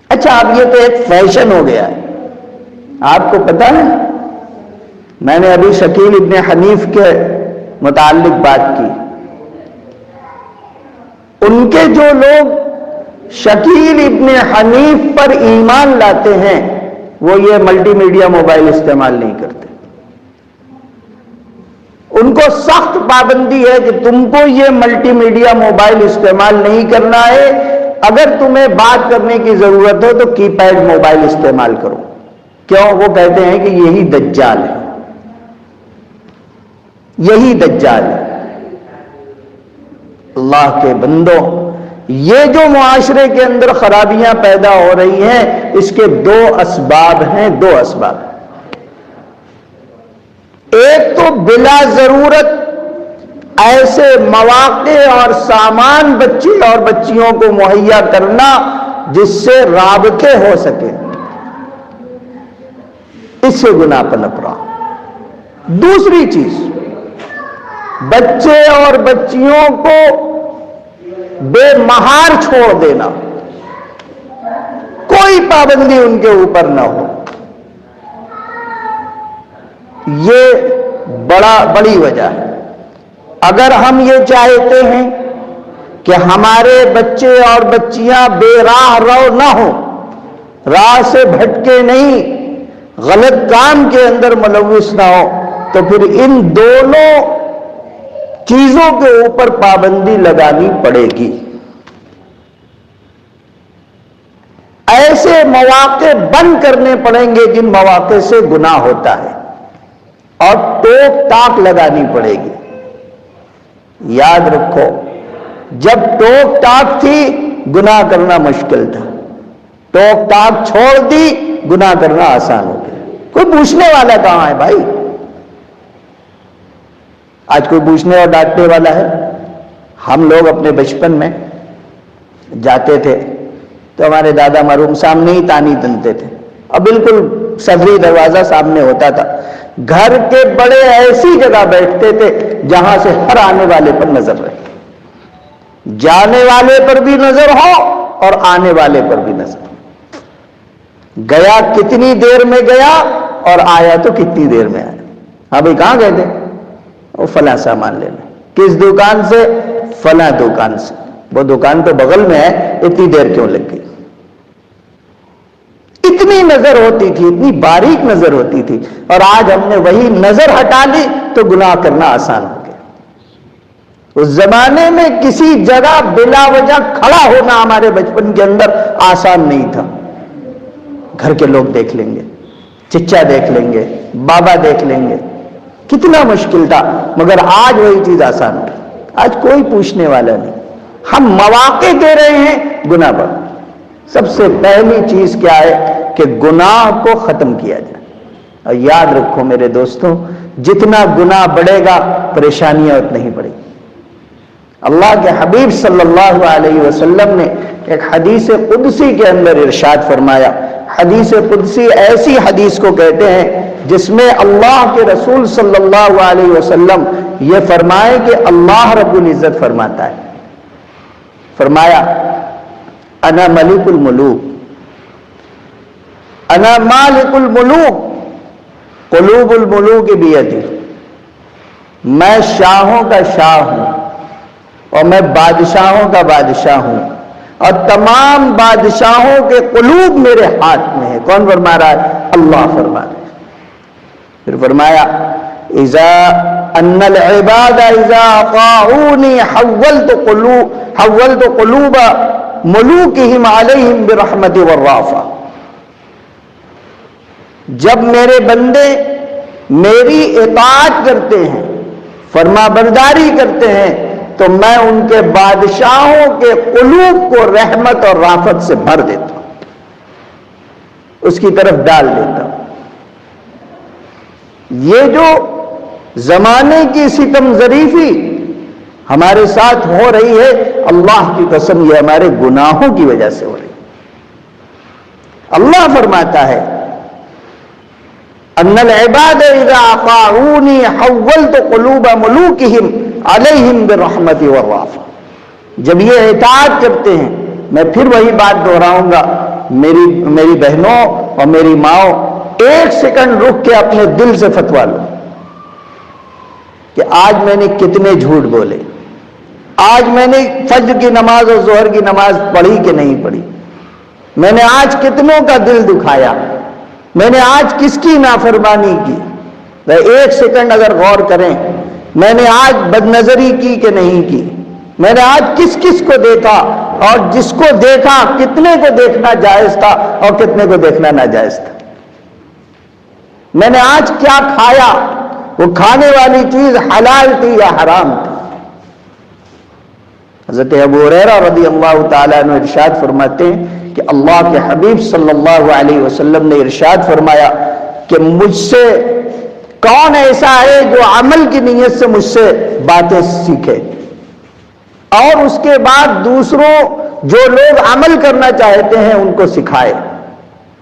اچھا، اب یہ تو ایک فیشن ہو گیا ہے۔ آپ کو پتا ہے، میں نے ابھی شکیل ابن حنیف کے متعلق بات کی۔ ان کے جو لوگ شکیل ابن حنیف پر ایمان لاتے ہیں وہ یہ ملٹی میڈیا موبائل استعمال نہیں کرتے۔ ان کو سخت پابندی ہے کہ تم کو یہ ملٹی میڈیا موبائل استعمال نہیں کرنا ہے، اگر تمہیں بات کرنے کی ضرورت ہو تو کی پیڈ موبائل استعمال کرو۔ کیوں؟ وہ کہتے ہیں کہ یہی دجال ہے، یہی دجال ہے۔ اللہ کے بندوں، یہ جو معاشرے کے اندر خرابیاں پیدا ہو رہی ہیں اس کے دو اسباب ہیں، دو اسباب۔ ایک تو بلا ضرورت ایسے مواقع اور سامان بچے اور بچیوں کو مہیا کرنا جس سے رابطے ہو سکے، اس سے گناہ پنپ رہا۔ دوسری چیز، بچے اور بچیوں کو بے مہار چھوڑ دینا، کوئی پابندی ان کے اوپر نہ ہو، یہ بڑی وجہ ہے۔ اگر ہم یہ چاہتے ہیں کہ ہمارے بچے اور بچیاں بے راہ رو نہ ہوں، راہ سے بھٹکے نہیں، غلط کام کے اندر ملوث نہ ہو، تو پھر ان دونوں چیزوں کے اوپر پابندی لگانی پڑے گی۔ ایسے مواقع بند کرنے پڑیں گے جن مواقع سے گناہ ہوتا ہے، اور ٹوک ٹاک لگانی پڑے گی۔ یاد رکھو، جب ٹوک ٹاک تھی گناہ کرنا مشکل تھا، ٹوک ٹاک چھوڑ دی گناہ کرنا آسان ہو گیا۔ کوئی پوچھنے والا کہاں ہے بھائی؟ آج کوئی پوچھنے اور ڈانٹنے والا ہے؟ ہم لوگ اپنے بچپن میں جاتے تھے تو ہمارے دادا مرحوم سامنے ہی تانی تنتے تھے، اور بالکل صدری دروازہ سامنے ہوتا تھا۔ گھر کے بڑے ایسی جگہ بیٹھتے تھے جہاں سے ہر آنے والے پر نظر رہے، جانے والے پر بھی نظر ہو اور آنے والے پر بھی نظر ہو۔ گیا کتنی دیر میں گیا اور آیا تو کتنی دیر میں آیا۔ ہاں بھائی کہاں گئے تھے؟ وہ فلاں سامان لینا۔ کس دکان سے؟ فلاں دکان سے۔ وہ دکان تو بغل میں ہے، اتنی دیر کیوں لگ گئی؟ اتنی نظر ہوتی تھی، اتنی باریک نظر ہوتی تھی، اور آج ہم نے وہی نظر ہٹا لی تو گناہ کرنا آسان ہو گیا۔ اس زمانے میں کسی جگہ بلا وجہ کھڑا ہونا ہمارے بچپن کے اندر آسان نہیں تھا۔ گھر کے لوگ دیکھ لیں گے، چچا دیکھ لیں گے، بابا دیکھ لیں گے، کتنا مشکل تھا، مگر آج وہی چیز آسان ہو گئی۔ آج کوئی پوچھنے والا نہیں، ہم مواقع دے رہے ہیں گناہ پر۔ سب سے پہلی چیز کیا ہے کہ گناہ کو ختم کیا جائے۔ اور یاد رکھو میرے دوستوں، جتنا گناہ بڑھے گا پریشانیاں اتنی ہی بڑھیں گی۔ اللہ کے حبیب صلی اللہ علیہ وسلم نے ایک حدیث قدسی کے اندر ارشاد فرمایا، حدیث قدسی ایسی حدیث کو کہتے ہیں جس میں اللہ کے رسول صلی اللہ علیہ وسلم یہ فرمائے کہ اللہ رب العزت فرماتا ہے، فرمایا انا ملک الملوک انا مالک الملوک قلوب الملوک بیدی، میں شاہوں کا شاہ ہوں اور میں بادشاہوں کا بادشاہ ہوں اور تمام بادشاہوں کے قلوب میرے ہاتھ میں ہے۔ کون فرما رہا ہے؟ اللہ فرما رہا ہے۔ پھر فرمایا اذا ان العباد اذا اطاعونی حولت قلوب ملوکہم علیہم برحمت والرافہ، جب میرے بندے میری اطاعت کرتے ہیں، فرما برداری کرتے ہیں، تو میں ان کے بادشاہوں کے قلوب کو رحمت اور رافت سے بھر دیتا ہوں، اس کی طرف ڈال دیتا ہوں۔ یہ جو زمانے کی ستم ظریفی ہمارے ساتھ ہو رہی ہے، اللہ کی قسم یہ ہمارے گناہوں کی وجہ سے ہو رہی ہے۔ اللہ فرماتا ہے ان العباد اذا اطاعونی حولت قلوب ملوکہم علیہم بالرحمت والرافہ، جب یہ اطاعت کرتے ہیں، میں پھر وہی بات دہراؤں گا، میری بہنوں اور میری ماؤں، ایک سیکنڈ رک کے اپنے دل سے فتوا لو کہ آج میں نے کتنے جھوٹ بولے، آج میں نے فجر کی نماز اور ظہر کی نماز پڑھی کہ نہیں پڑھی، میں نے آج کتنوں کا دل دکھایا، میں نے آج کس کی نافرمانی کی۔ ایک سیکنڈ اگر غور کریں، میں نے آج بد نظری کی کہ نہیں کی، میں نے آج کس کس کو دیکھا، اور جس کو دیکھا کتنے کو دیکھنا جائز تھا اور کتنے کو دیکھنا ناجائز تھا، میں نے آج کیا کھایا، وہ کھانے والی چیز حلال تھی یا حرام تھی۔ حضرت ابو ہریرہ رضی اللہ تعالیٰ عنہ ارشاد فرماتے ہیں کہ اللہ کے حبیب صلی اللہ علیہ وسلم نے ارشاد فرمایا کہ مجھ سے کون ایسا ہے جو عمل کی نیت سے مجھ سے باتیں سیکھے اور اس کے بعد دوسروں جو لوگ عمل کرنا چاہتے ہیں ان کو سکھائے۔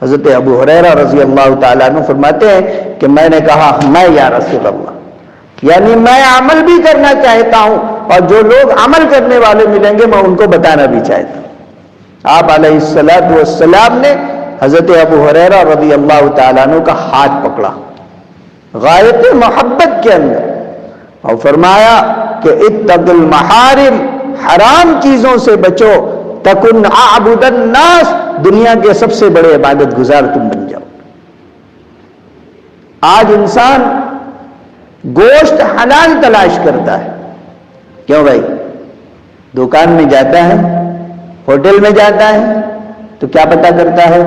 حضرت ابو ہریرہ رضی اللہ تعالیٰ عنہ فرماتے ہیں کہ میں نے کہا میں یا رسول اللہ، یعنی میں عمل بھی کرنا چاہتا ہوں اور جو لوگ عمل کرنے والے ملیں گے میں ان کو بتانا بھی چاہتا ہوں۔ آپ علیہ الصلوۃ والسلام نے حضرت ابو ہریرہ رضی اللہ تعالیٰ عنہ کا ہاتھ پکڑا غایت محبت کے اندر اور فرمایا کہ اتق المحارم، حرام چیزوں سے بچو، تکن اعبد الناس، دنیا کے سب سے بڑے عبادت گزار تم بن جاؤ۔ آج انسان گوشت حلال تلاش کرتا ہے، کیوں بھائی؟ دکان میں جاتا ہے، ہوٹل میں جاتا ہے تو کیا پتہ کرتا ہے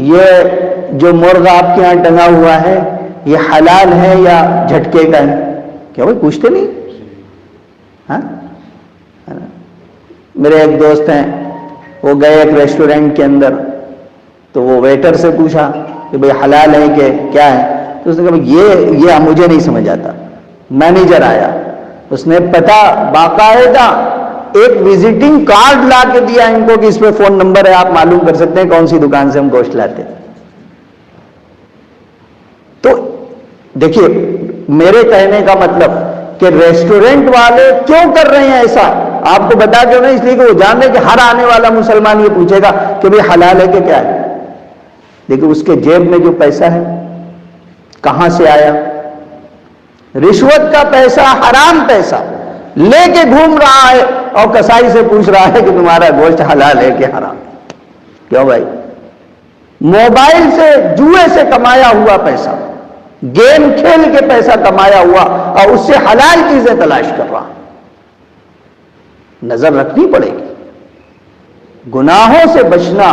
یہ جو مرغ آپ کے ہاں ٹنگا ہوا ہے یہ حلال ہے یا جھٹکے کا ہے؟ کیا بھائی پوچھتے نہیں؟ ہاں، میرے ایک دوست ہیں، وہ گئے ایک ریسٹورینٹ کے اندر تو وہ ویٹر سے پوچھا کہ بھئی حلال ہے کہ کیا ہے، تو اس نے کہا یہ مجھے نہیں سمجھ آتا۔ مینیجر آیا، اس نے پتہ باقاعدہ ایک وزٹنگ کارڈ لا کے دیا ان کو کہ اس پہ فون نمبر ہے، آپ معلوم کر سکتے ہیں کون سی دکان سے ہم گوشت لاتے ہیں۔ تو دیکھیے میرے کہنے کا مطلب کہ ریسٹورنٹ والے کیوں کر رہے ہیں ایسا، آپ کو بتا کیوں نہیں؟ اس لیے کہ وہ جان رہے کہ ہر آنے والا مسلمان یہ پوچھے گا کہ بھئی حلال ہے کہ کیا ہے۔ لیکن اس کے جیب میں جو پیسہ ہے کہاں سے آیا؟ رشوت کا پیسہ، حرام پیسہ لے کے گھوم رہا ہے اور کسائی سے پوچھ رہا ہے کہ تمہارا گوشت حلال ہے کہ حرام۔ کیوں بھائی؟ موبائل سے، جوئے سے کمایا ہوا پیسہ، گیم کھیل کے پیسہ کمایا ہوا اور اس سے حلال چیزیں تلاش کر رہا۔ نظر رکھنی پڑے گی، گناہوں سے بچنا،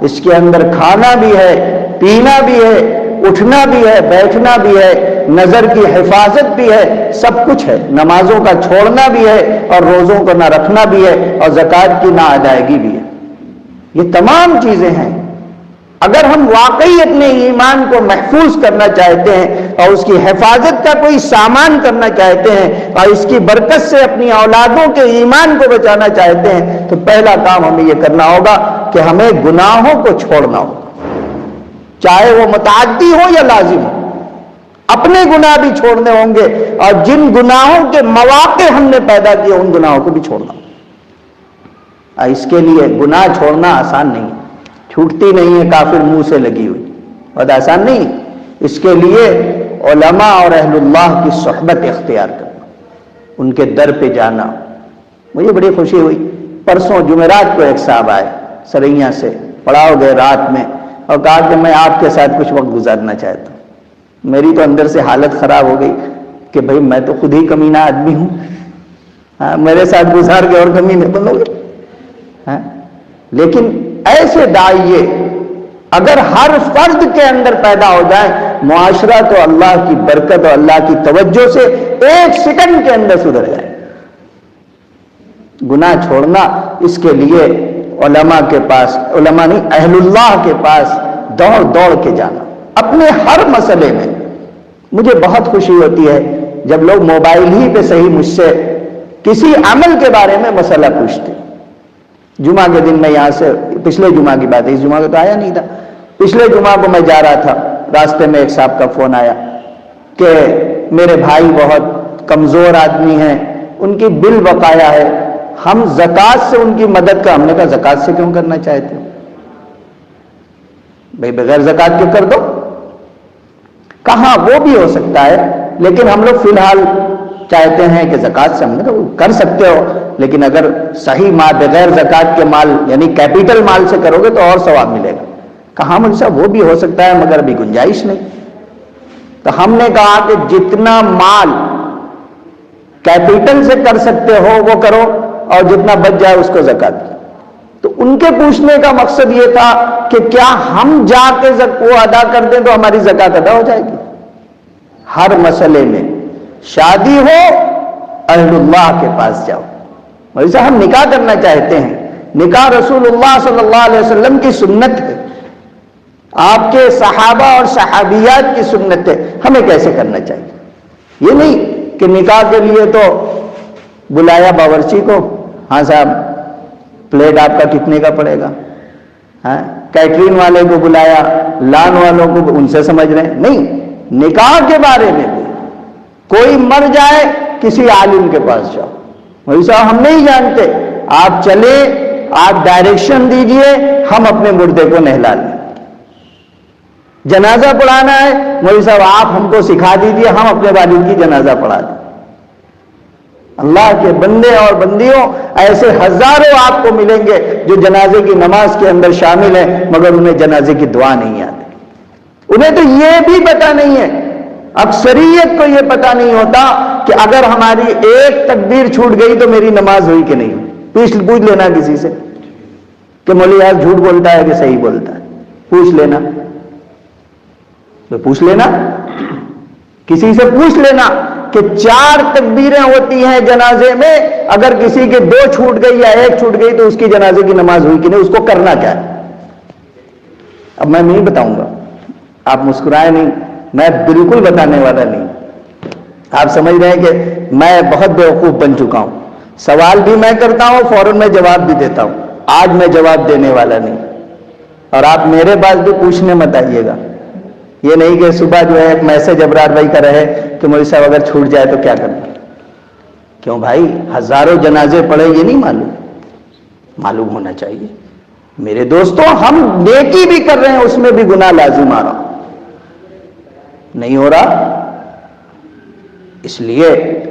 اس کے اندر کھانا بھی ہے، پینا بھی ہے، اٹھنا بھی ہے، بیٹھنا بھی ہے، نظر کی حفاظت بھی ہے، سب کچھ ہے، نمازوں کا چھوڑنا بھی ہے اور روزوں کو نہ رکھنا بھی ہے اور زکوٰۃ کی نہ ادائیگی بھی ہے۔ یہ تمام چیزیں ہیں۔ اگر ہم واقعی اپنے ایمان کو محفوظ کرنا چاہتے ہیں اور اس کی حفاظت کا کوئی سامان کرنا چاہتے ہیں اور اس کی برکت سے اپنی اولادوں کے ایمان کو بچانا چاہتے ہیں تو پہلا کام ہمیں یہ کرنا ہوگا کہ ہمیں گناہوں کو چھوڑنا ہوگا۔ چاہے وہ متعدی ہو یا لازم ہو. اپنے گناہ بھی چھوڑنے ہوں گے اور جن گناہوں کے مواقع ہم نے پیدا کیے ان گناہوں کو بھی چھوڑنا. اس کے لیے گناہ چھوڑنا آسان نہیں ہے, چھوٹتی نہیں ہے کافر منہ سے لگی ہوئی, بہت آسان نہیں. اس کے لیے علماء اور اہل اللہ کی صحبت اختیار کرنا, ان کے در پہ جانا. مجھے بڑی خوشی ہوئی, پرسوں جمعرات کو ایک صاحب آئے سرئیاں سے, پڑاؤ گئے رات میں, اور کہا کہ میں آپ کے ساتھ کچھ وقت گزارنا چاہتا ہوں. میری تو اندر سے حالت خراب ہو گئی کہ بھئی میں تو خود ہی کمینہ آدمی ہوں, میرے ساتھ گزار کے اور کمینے بنو گے. لیکن ایسے داعیے اگر ہر فرد کے اندر پیدا ہو جائے, معاشرہ تو اللہ کی برکت اور اللہ کی توجہ سے ایک سیکنڈ کے اندر سدھر جائے. گناہ چھوڑنا, اس کے لیے علماء کے پاس, علماء نہیں اہل اللہ کے پاس دوڑ دوڑ کے جانا اپنے ہر مسئلے میں. مجھے بہت خوشی ہوتی ہے جب لوگ موبائل ہی پہ صحیح مجھ سے کسی عمل کے بارے میں مسئلہ پوچھتے. جمعہ کے دن میں یہاں سے, پچھلے جمعہ کی بات ہے, اس جمعہ کو تو آیا نہیں تھا, پچھلے جمعہ کو میں جا رہا تھا, راستے میں ایک صاحب کا فون آیا کہ میرے بھائی بہت کمزور آدمی ہیں, ان کی بل بقایا ہے, ہم زکوٰۃ سے ان کی مدد کا. ہم نے کہا زکوٰۃ سے کیوں کرنا چاہتے ہو بھائی, بغیر زکوٰۃ کے کر دو. کہاں وہ بھی ہو سکتا ہے, لیکن ہم لوگ فی الحال چاہتے ہیں کہ زکوٰۃ سے. ہم نے کہا کر سکتے ہو, لیکن اگر صحیح مال بغیر زکوٰۃ کے مال یعنی کیپیٹل مال سے کرو گے تو اور ثواب ملے گا. کہاں مجھ سے وہ بھی ہو سکتا ہے مگر ابھی گنجائش نہیں. تو ہم نے کہا کہ جتنا مال کیپیٹل سے کر سکتے ہو وہ کرو, اور جتنا بچ جائے اس کو زکوٰۃ دو. تو ان کے پوچھنے کا مقصد یہ تھا کہ کیا ہم جا کے وہ ادا کر دیں تو ہماری زکوٰۃ ادا ہو جائے گی. ہر مسئلے میں شادی ہو اہل اللہ کے پاس جاؤ. ویسے ہم نکاح کرنا چاہتے ہیں, نکاح رسول اللہ صلی اللہ علیہ وسلم کی سنت ہے, آپ کے صحابہ اور صحابیات کی سنت ہے. ہمیں کیسے کرنا چاہیے؟ یہ نہیں کہ نکاح کے لیے تو بلایا باورچی کو, ہاں صاحب پلیٹ آپ کا کتنے کا پڑے گا, ہاں کیٹرین والے کو بلایا, لان والوں کو ان سے سمجھ رہے ہیں. نہیں, نکاح کے بارے میں بھی کوئی مر جائے کسی عالم کے پاس جاؤ. ویسا ہم نہیں جانتے, آپ چلے, آپ ڈائریکشن دیجئے, ہم اپنے مردے کو نہلا لیں. جنازہ پڑھانا ہے مولوی صاحب آپ ہم کو سکھا دیجئے, ہم اپنے والد کی جنازہ پڑھا دیں. اللہ کے بندے اور بندیوں, ایسے ہزاروں آپ کو ملیں گے جو جنازے کی نماز کے اندر شامل ہیں مگر انہیں جنازے کی دعا نہیں آتی. انہیں تو یہ بھی پتہ نہیں ہے, اکثریت کو یہ پتہ نہیں ہوتا کہ اگر ہماری ایک تکبیر چھوٹ گئی تو میری نماز ہوئی کہ نہیں. پوچھ لینا کسی سے کہ مولوی یار جھوٹ بولتا ہے کہ صحیح بولتا ہے, پوچھ لینا. تو پوچھ لینا, کسی سے پوچھ لینا کہ 4 تکبیریں ہوتی ہیں جنازے میں, اگر کسی کے 2 چھوٹ گئی یا 1 چھوٹ گئی تو اس کی جنازے کی نماز ہوئی کہ نہیں, اس کو کرنا کیا ہے. اب میں نہیں بتاؤں گا, آپ مسکرائے نہیں, میں بالکل بتانے والا نہیں. آپ سمجھ رہے ہیں کہ میں بہت بیوقوف بن چکا ہوں, سوال بھی میں کرتا ہوں فوراً میں جواب بھی دیتا ہوں. آج میں جواب دینے والا نہیں, اور آپ میرے پاس بھی پوچھنے مت آئیے گا. یہ نہیں کہ صبح جو ہے ایک میسج ابرار بھائی کا رہے کہ مولوی صاحب اگر چھوٹ جائے تو کیا کرنا. کیوں بھائی, ہزاروں جنازے پڑے, یہ نہیں معلوم ہونا چاہیے. میرے دوستوں, ہم نیکی بھی کر رہے ہیں, اس میں بھی گناہ لازم آ رہا نہیں ہو رہا. اس لیے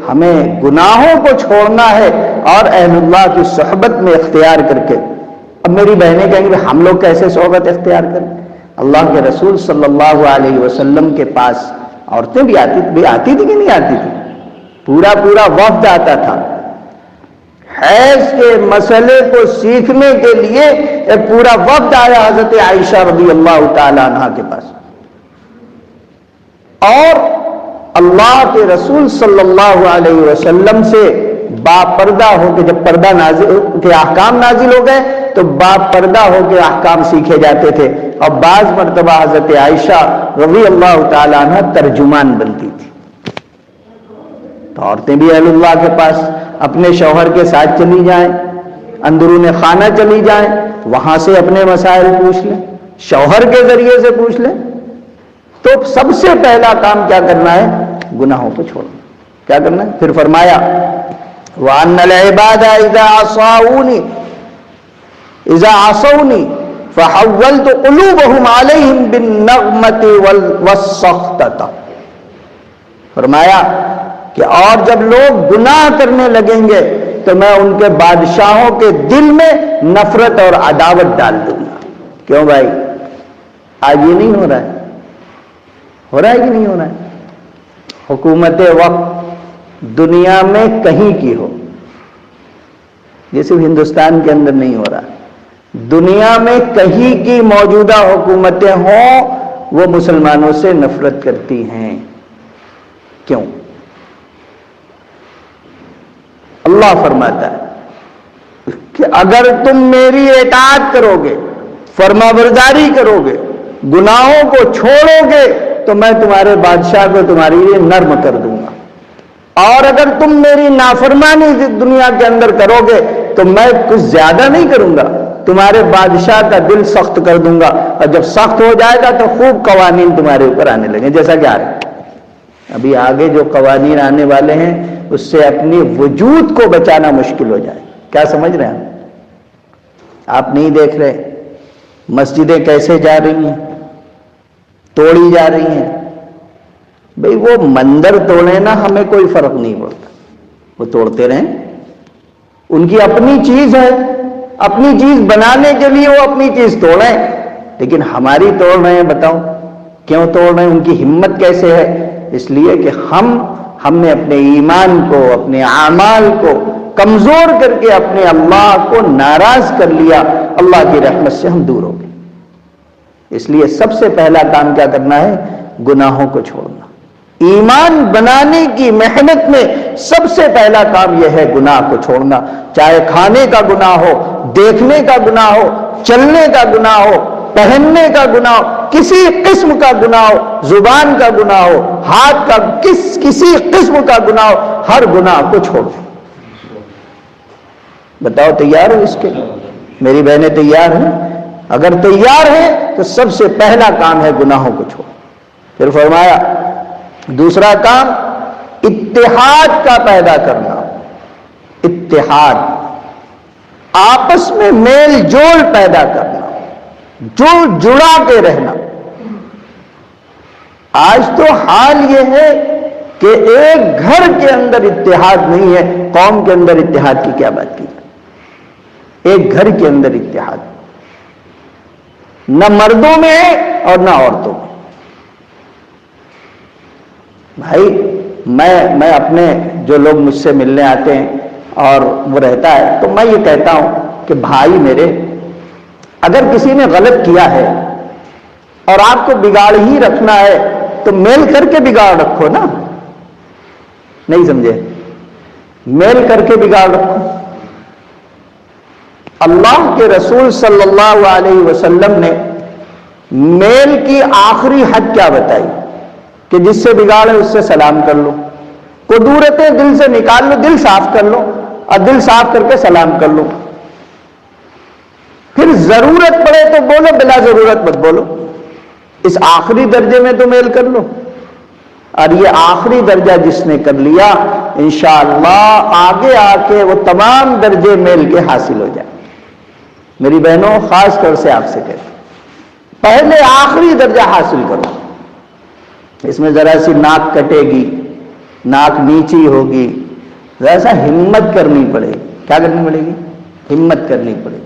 ہمیں گناہوں کو چھوڑنا ہے اور اہل اللہ کی صحبت میں اختیار کر کے. اب میری بہنیں کہیں گے ہم لوگ کیسے صحبت اختیار کریں. اللہ کے رسول صلی اللہ علیہ وسلم کے پاس عورتیں بھی آتی تھی کہ نہیں آتی تھی, پورا وفد آتا تھا. حیض کے مسئلے کو سیکھنے کے لیے ایک پورا وفد آیا حضرت عائشہ رضی اللہ تعالی عنہا کے پاس, اور اللہ کے رسول صلی اللہ علیہ وسلم سے باپردہ ہو کے, جب پردہ نازل کے احکام نازل ہو گئے تو باپردہ ہو کے احکام سیکھے جاتے تھے. اور بعض مرتبہ حضرت عائشہ رضی اللہ تعالی عنہ ترجمان بنتی تھی. تو عورتیں بھی اہل اللہ کے پاس اپنے شوہر کے ساتھ چلی جائیں, اندرون خانہ چلی جائیں, وہاں سے اپنے مسائل پوچھ لیں. شوہر کے ذریعے سے پوچھ لیں، تو سب سے پہلا کام کیا کرنا ہے؟ گناہوں کو چھوڑنا. کیا کرنا ہے؟ پھر فرمایا وَأَنَّ الْعِبَادَ إِذَا عَصَوْنِي فَحَوَّلْتُ قُلُوبَهُمْ عَلَيْهِمْ بِالنَّغْمَةِ وَالسَّخْطَةِ. فرمایا کہ اور جب لوگ گناہ کرنے لگیں گے تو میں ان کے بادشاہوں کے دل میں نفرت اور عداوت ڈال دوں گا. کیوں بھائی؟ آج یہ نہیں ہو رہا ہے؟ ہو رہا ہے کہ نہیں ہو رہا ہے؟ حکومت وقت دنیا میں کہیں کی ہو، یہ صرف ہندوستان کے اندر نہیں ہو رہا، دنیا میں کہیں کی موجودہ حکومتیں ہوں وہ مسلمانوں سے نفرت کرتی ہیں. کیوں؟ اللہ فرماتا ہے کہ اگر تم میری اطاعت کرو گے، فرما برداری کرو گے، گناہوں کو چھوڑو گے تو میں تمہارے بادشاہ کو تمہارے لیے نرم کر دوں گا، اور اگر تم میری نافرمانی دنیا کے اندر کرو گے تو میں کچھ زیادہ نہیں کروں گا، تمہارے بادشاہ کا دل سخت کر دوں گا، اور جب سخت ہو جائے گا تو خوب قوانین تمہارے اوپر آنے لگیں. جیسا کہ آ رہے ہیں ابھی آگے جو قوانین آنے والے ہیں اس سے اپنی وجود کو بچانا مشکل ہو جائے. کیا سمجھ رہے ہیں آپ؟ نہیں دیکھ رہے مسجدیں کیسے جا رہی ہیں، توڑی جا رہی ہیں. بھئی وہ مندر توڑے نا، ہمیں کوئی فرق نہیں پڑتا، وہ توڑتے رہیں، ان کی اپنی چیز ہے، اپنی چیز بنانے کے لیے وہ اپنی چیز توڑیں. لیکن ہماری توڑ رہے ہیں، بتاؤ کیوں توڑ رہے ہیں؟ ان کی ہمت کیسے ہے؟ اس لیے کہ ہم نے اپنے ایمان کو، اپنے اعمال کو کمزور کر کے اپنے اللہ کو ناراض کر لیا، اللہ کی رحمت سے ہم دور ہو گئے. اس لیے سب سے پہلا کام کیا کرنا ہے؟ گناہوں کو چھوڑنا. ایمان بنانے کی محنت میں سب سے پہلا کام یہ ہے گناہ کو چھوڑنا. چاہے کھانے کا گناہ ہو، دیکھنے کا گناہ ہو، چلنے کا گناہ ہو، پہننے کا گناہ ہو، کسی قسم کا گناہ ہو، زبان کا گناہ ہو، ہاتھ کا کسی قسم کا گناہ ہو، ہر گناہ کو چھوڑو. بتاؤ تیار ہو اس کے؟ میری بہنیں تیار ہیں؟ اگر تیار ہیں تو سب سے پہلا کام ہے گناہوں کو چھوڑو. پھر فرمایا دوسرا کام اتحاد کا پیدا کرنا. اتحاد، آپس میں میل جول پیدا کرنا، جڑا کے رہنا. آج تو حال یہ ہے کہ ایک گھر کے اندر اتحاد نہیں ہے، قوم کے اندر اتحاد کی کیا بات کی؟ ایک گھر کے اندر اتحاد نہ مردوں میں ہے اور نہ عورتوں میں. بھائی میں اپنے جو لوگ مجھ سے ملنے آتے ہیں اور وہ رہتا ہے تو میں یہ کہتا ہوں کہ بھائی میرے، اگر کسی نے غلط کیا ہے اور آپ کو بگاڑ ہی رکھنا ہے تو میل کر کے بگاڑ رکھو نا. نہیں سمجھے؟ میل کر کے بگاڑ رکھو. اللہ کے رسول صلی اللہ علیہ وسلم نے میل کی آخری حد کیا بتائی؟ کہ جس سے بگاڑ ہے اس سے سلام کر لو، قدورتیں دل سے نکال لو، دل صاف کر لو، اور دل صاف کر کے سلام کر لو. پھر ضرورت پڑے تو بولو، بلا ضرورت مت بولو. اس آخری درجے میں تو میل کر لو. اور یہ آخری درجہ جس نے کر لیا انشاءاللہ آگے آ کے وہ تمام درجے میل کے حاصل ہو جائیں. میری بہنوں خاص طور سے آپ سے کہتا ہوں، پہلے آخری درجہ حاصل کرو. اس میں ذرا سی ناک کٹے گی، ناک نیچی ہوگی، ذرا سا ہمت کرنی پڑے گی. کیا کرنی پڑے گی؟ ہمت کرنی پڑے گی.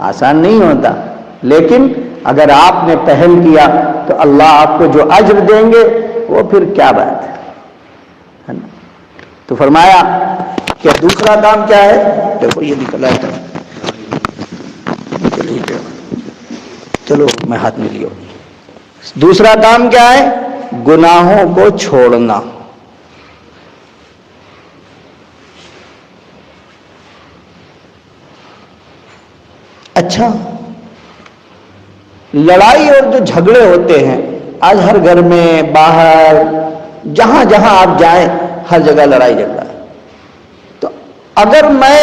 آسان نہیں ہوتا، لیکن اگر آپ نے پہل کیا تو اللہ آپ کو جو اجر دیں گے وہ پھر کیا بات ہے نا. تو فرمایا کہ دوسرا کام کیا ہے؟ دیکھو یہ نکلا ہے، چلو میں ہاتھ میں لیو. دوسرا کام کیا ہے؟ گناہوں کو چھوڑنا. اچھا، لڑائی اور جو جھگڑے ہوتے ہیں آج ہر گھر میں، باہر، جہاں جہاں آپ جائیں ہر جگہ لڑائی جھگڑا ہے. تو اگر میں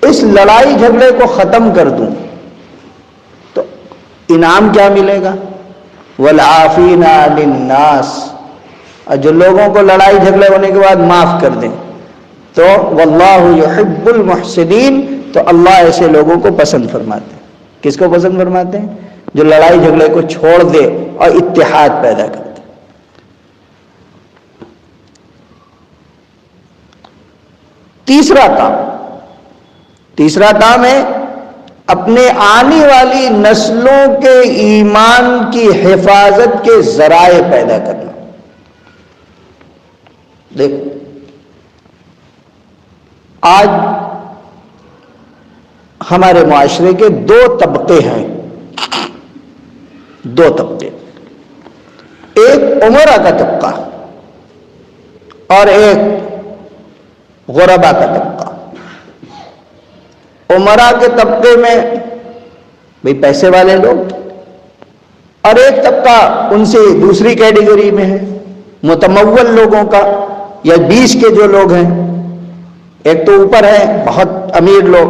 اس لڑائی جھگڑے کو ختم کر دوں، انعام کیا ملے گا؟ والعافین عن الناس، اور جو لوگوں کو لڑائی جھگڑے ہونے کے بعد معاف کر دیں، تو واللہ یحب المحسنین، تو اللہ ایسے لوگوں کو پسند فرماتے ہیں۔ کس کو پسند فرماتے ہیں؟ جو لڑائی جھگڑے کو چھوڑ دے اور اتحاد پیدا کر دے۔ تیسرا کام ہے اپنے آنے والی نسلوں کے ایمان کی حفاظت کے ذرائع پیدا کرنا۔ دیکھو آج ہمارے معاشرے کے دو طبقے ہیں، ایک امراء کا طبقہ اور ایک غرباء کا طبقہ۔ امراء کے طبقے میں بھئی پیسے والے لوگ، اور ایک طبقہ ان سے دوسری کیٹیگری میں ہے، متمول لوگوں کا یا 20 کے جو لوگ ہیں۔ ایک تو اوپر ہے بہت امیر لوگ،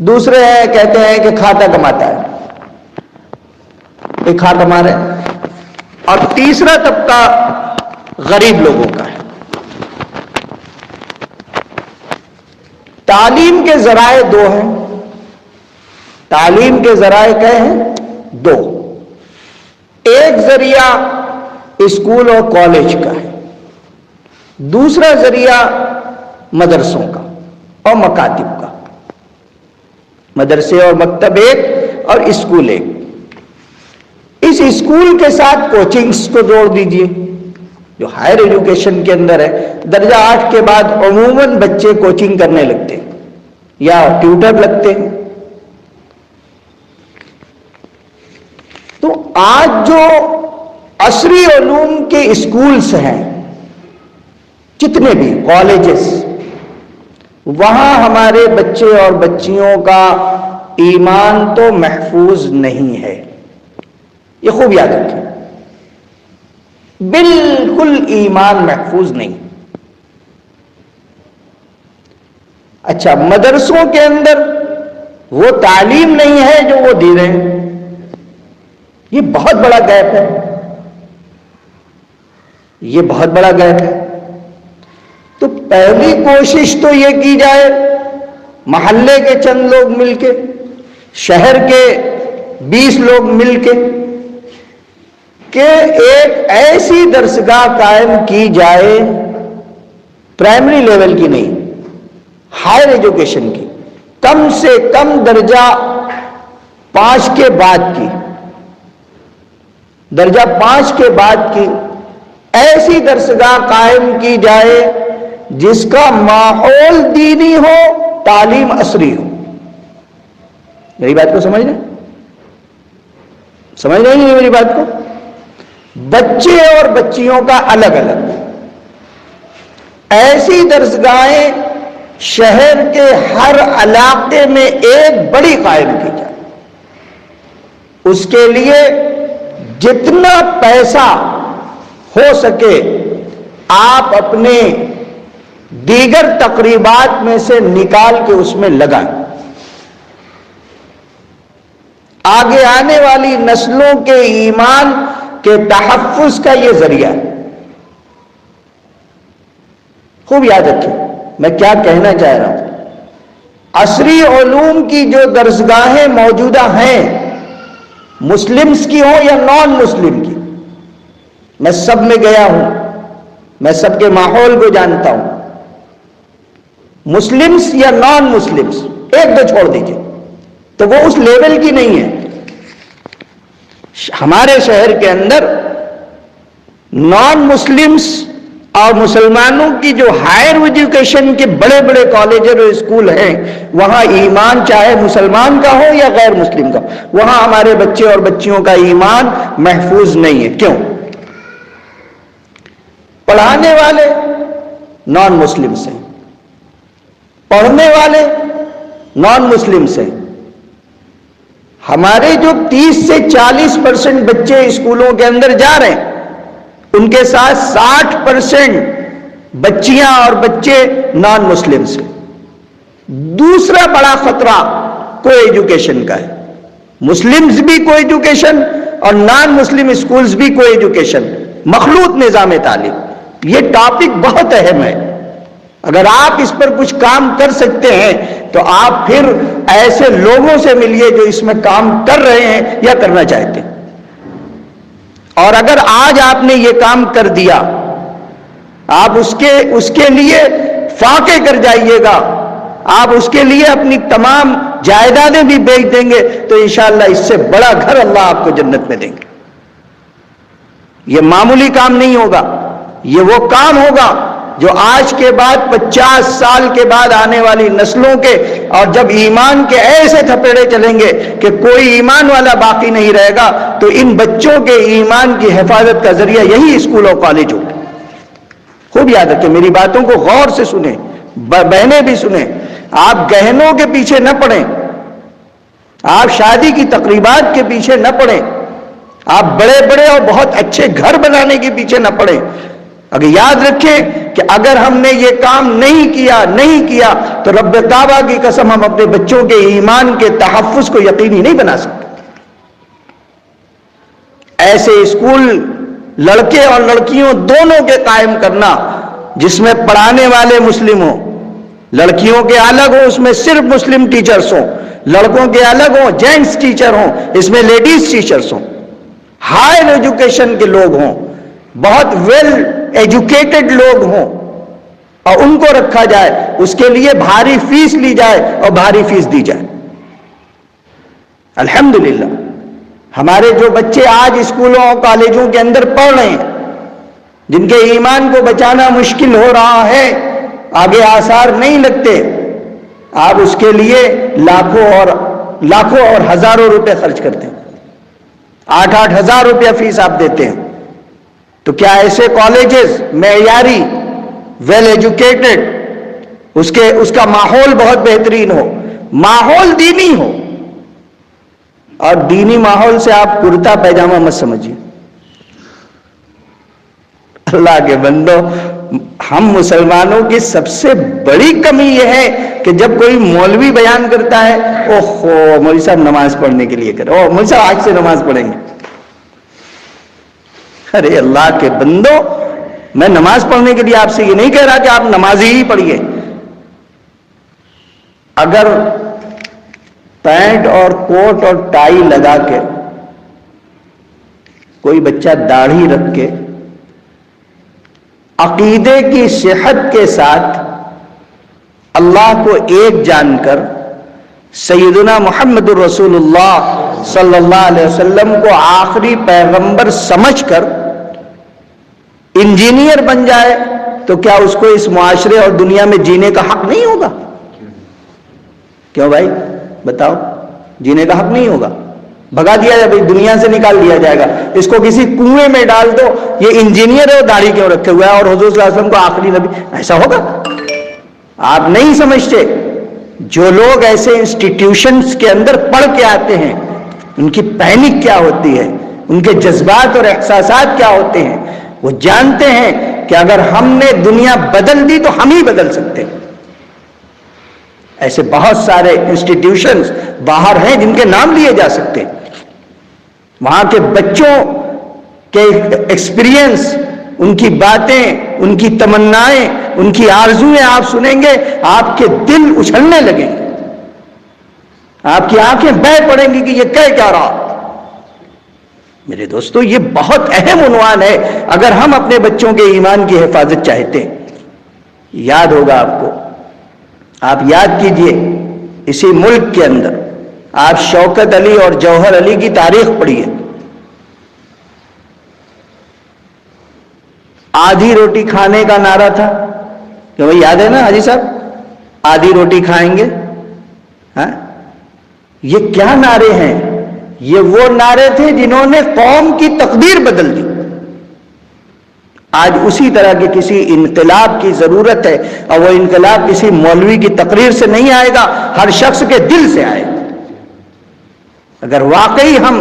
دوسرے ہیں کہتے ہیں کہ کھاتا کماتا ہے، ایک کھا کما رہے، اور تیسرا طبقہ غریب لوگوں کا ہے۔ تعلیم کے ذرائع دو ہیں، تعلیم کے ذرائع کیا ہیں؟ دو۔ ایک ذریعہ اسکول اور کالج کا ہے، دوسرا ذریعہ مدرسوں کا اور مکاتب کا۔ مدرسے اور مکتب ایک اور اسکول ایک۔ اس اسکول کے ساتھ کوچنگز کو جوڑ دیجئے جو ہائر ایجوکیشن کے اندر ہے۔ درجہ 8 کے بعد عموماً بچے کوچنگ کرنے لگتے ہیں یا ٹیوٹر لگتے ہیں۔ تو آج جو عصری علوم کے اسکولز ہیں، جتنے بھی کالجز، وہاں ہمارے بچے اور بچیوں کا ایمان تو محفوظ نہیں ہے، یہ خوب یاد رکھیں، بالکل ایمان محفوظ نہیں۔ اچھا، مدرسوں کے اندر وہ تعلیم نہیں ہے جو وہ دے رہے ہیں، یہ بہت بڑا گیپ ہے، یہ بہت بڑا گیپ ہے۔ تو پہلی کوشش تو یہ کی جائے، محلے کے چند لوگ مل کے، شہر کے 20 لوگ مل کے، کہ ایک ایسی درسگاہ قائم کی جائے، پرائمری لیول کی نہیں، ہائر ایجوکیشن کی، کم سے کم درجہ 5 کے بعد کی، درجہ 5 کے بعد کی ایسی درسگاہ قائم کی جائے جس کا ماحول دینی ہو، تعلیم عصری ہو۔ میری بات کو سمجھ رہے ہیں میری بات کو؟ بچے اور بچیوں کا الگ الگ، ایسی درسگاہیں شہر کے ہر علاقے میں ایک بڑی قائم کی جائے۔ اس کے لیے جتنا پیسہ ہو سکے آپ اپنے دیگر تقریبات میں سے نکال کے اس میں لگائیں۔ آگے آنے والی نسلوں کے ایمان کے تحفظ کا یہ ذریعہ ہے۔ خوب یاد رکھیں میں کیا کہنا چاہ رہا ہوں۔ عصری علوم کی جو درسگاہیں موجودہ ہیں، مسلمز کی ہوں یا نان مسلم کی، میں سب میں گیا ہوں، میں سب کے ماحول کو جانتا ہوں، مسلمز یا نان مسلمز، ایک دو چھوڑ دیجئے، تو وہ اس لیول کی نہیں ہے۔ ہمارے شہر کے اندر نان مسلمز اور مسلمانوں کی جو ہائر ایجوکیشن کے بڑے بڑے کالج اور اسکول ہیں، وہاں ایمان چاہے مسلمان کا ہو یا غیر مسلم کا ہو، وہاں ہمارے بچے اور بچیوں کا ایمان محفوظ نہیں ہے۔ کیوں؟ پڑھانے والے نان مسلم سے، پڑھنے والے نان مسلم سے۔ ہمارے جو 30 سے 40% بچے اسکولوں کے اندر جا رہے ہیں، ان کے ساتھ 60% بچیاں اور بچے نان مسلم سے۔ دوسرا بڑا خطرہ کو ایجوکیشن کا ہے، مسلمز بھی کو ایجوکیشن اور نان مسلم اسکولز بھی کو ایجوکیشن، مخلوط نظام تعلیم. یہ ٹاپک بہت اہم ہے. اگر آپ اس پر کچھ کام کر سکتے ہیں تو آپ پھر ایسے لوگوں سے ملیے جو اس میں کام کر رہے ہیں یا کرنا چاہتے ہیں. اور اگر آج آپ نے یہ کام کر دیا، آپ اس کے لیے فاقے کر جائیے گا، آپ اس کے لیے اپنی تمام جائیدادیں بھی بیچ دیں گے، تو انشاءاللہ اس سے بڑا گھر اللہ آپ کو جنت میں دیں گے. یہ معمولی کام نہیں ہوگا، یہ وہ کام ہوگا جو آج کے بعد 50 سال کے بعد آنے والی نسلوں کے، اور جب ایمان کے ایسے تھپیڑے چلیں گے کہ کوئی ایمان والا باقی نہیں رہے گا، تو ان بچوں کے ایمان کی حفاظت کا ذریعہ یہی اسکول اور کالج ہوگا. خوب یاد رکھیں، میری باتوں کو غور سے سنیں، بہنیں بھی سنیں. آپ گہنوں کے پیچھے نہ پڑیں، آپ شادی کی تقریبات کے پیچھے نہ پڑیں، آپ بڑے بڑے اور بہت اچھے گھر بنانے کے پیچھے نہ پڑیں. اگر یاد رکھیں کہ اگر ہم نے یہ کام نہیں کیا تو رب کعبہ کی قسم ہم اپنے بچوں کے ایمان کے تحفظ کو یقینی نہیں بنا سکتے. ایسے اسکول لڑکے اور لڑکیوں دونوں کے قائم کرنا جس میں پڑھانے والے مسلم ہوں، لڑکیوں کے الگ ہوں، اس میں صرف مسلم ٹیچرز ہوں، لڑکوں کے الگ ہوں، جینٹس ٹیچر ہوں، اس میں لیڈیز ٹیچرز ہوں، ہائر ایجوکیشن کے لوگ ہوں، بہت ویل ایجوکیٹڈ لوگ ہوں، اور ان کو رکھا جائے، اس کے لیے بھاری فیس لی جائے اور بھاری فیس دی جائے. الحمدللہ ہمارے جو بچے آج اسکولوں اور کالجوں کے اندر پڑھ رہے ہیں، جن کے ایمان کو بچانا مشکل ہو رہا ہے، آگے آثار نہیں لگتے، آپ اس کے لیے لاکھوں اور ہزاروں روپے خرچ کرتے ہیں، 8-8 ہزار روپیہ فیس آپ دیتے ہیں. تو کیا ایسے کالجز معیاری، ویل ایجوکیٹڈ، اس کا ماحول بہت بہترین ہو، ماحول دینی ہو، اور دینی ماحول سے آپ کرتا پیجامہ مت سمجھیے. اللہ کے بندو، ہم مسلمانوں کی سب سے بڑی کمی یہ ہے کہ جب کوئی مولوی بیان کرتا ہے، اوہو مولوی صاحب نماز پڑھنے کے لیے کرو، مولوی صاحب آج سے نماز پڑھیں گے. ارے اللہ کے بندو، میں نماز پڑھنے کے لیے آپ سے یہ نہیں کہہ رہا کہ آپ نمازی ہی پڑھیے. اگر پینٹ اور کوٹ اور ٹائی لگا کے کوئی بچہ داڑھی رکھ کے عقیدے کی صحت کے ساتھ اللہ کو ایک جان کر سیدنا محمد الرسول اللہ صلی اللہ علیہ وسلم کو آخری پیغمبر سمجھ کر انجینئر بن جائے، تو کیا اس کو اس معاشرے اور دنیا میں جینے کا حق نہیں ہوگا؟ کیوں بھائی بتاؤ، جینے کا حق نہیں ہوگا؟ بھگا دیا جائے بھائی، دنیا سے نکال دیا جائے گا، اس کو کسی کنویں میں ڈال دو، یہ انجینئر ہے، داڑھی کیوں رکھے ہوا ہے، اور حضور صلی اللہ علیہ وسلم کو آخری نبی، ایسا ہوگا؟ آپ نہیں سمجھتے. جو لوگ ایسے انسٹیٹیوشنز کے اندر پڑھ کے آتے ہیں، ان کی پینک کیا ہوتی ہے، ان کے جذبات اور احساسات کیا ہوتے ہیں، وہ جانتے ہیں کہ اگر ہم نے دنیا بدل دی تو ہم ہی بدل سکتے ہیں. ایسے بہت سارے انسٹیٹیوشنز باہر ہیں جن کے نام لیے جا سکتے ہیں. وہاں کے بچوں کے ایکسپیرینس، ان کی باتیں، ان کی تمنائیں، ان کی آرزویں آپ سنیں گے، آپ کے دل اچھلنے لگیں گے، آپ کی آنکھیں بہہ پڑیں گی کہ یہ کہہ کیا رہا. میرے دوستو، یہ بہت اہم عنوان ہے اگر ہم اپنے بچوں کے ایمان کی حفاظت چاہتے ہیں. یاد ہوگا آپ کو، آپ یاد کیجئے، اسی ملک کے اندر آپ شوکت علی اور جوہر علی کی تاریخ پڑھیے. آدھی روٹی کھانے کا نعرہ تھا، کہ بھائی یاد ہے نا حاجی صاحب، آدھی روٹی کھائیں گے. ہاں، یہ کیا نعرے ہیں؟ یہ وہ نعرے تھے جنہوں نے قوم کی تقدیر بدل دی. آج اسی طرح کے کسی انقلاب کی ضرورت ہے، اور وہ انقلاب کسی مولوی کی تقریر سے نہیں آئے گا، ہر شخص کے دل سے آئے گا. اگر واقعی ہم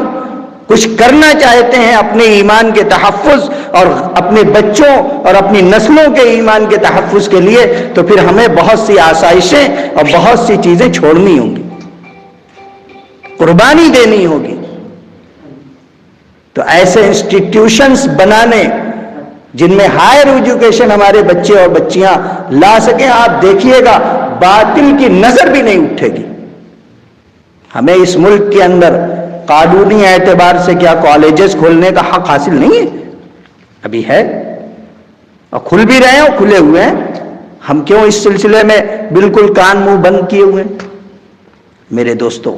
کچھ کرنا چاہتے ہیں اپنے ایمان کے تحفظ اور اپنے بچوں اور اپنی نسلوں کے ایمان کے تحفظ کے لیے، تو پھر ہمیں بہت سی آسائشیں اور بہت سی چیزیں چھوڑنی ہوں گی. قربانی دینی ہوگی. تو ایسے انسٹیٹیوشنز بنانے جن میں ہائر ایجوکیشن ہمارے بچے اور بچیاں لا سکیں. آپ دیکھیے گا باطل کی نظر بھی نہیں اٹھے گی. ہمیں اس ملک کے اندر قانونی اعتبار سے کیا کالجز کھولنے کا حق حاصل نہیں ہے؟ ابھی ہے اور کھل بھی رہے ہیں اور کھلے ہوئے ہیں. ہم کیوں اس سلسلے میں بالکل کان منہ بند کیے ہوئے ہیں؟ میرے دوستوں،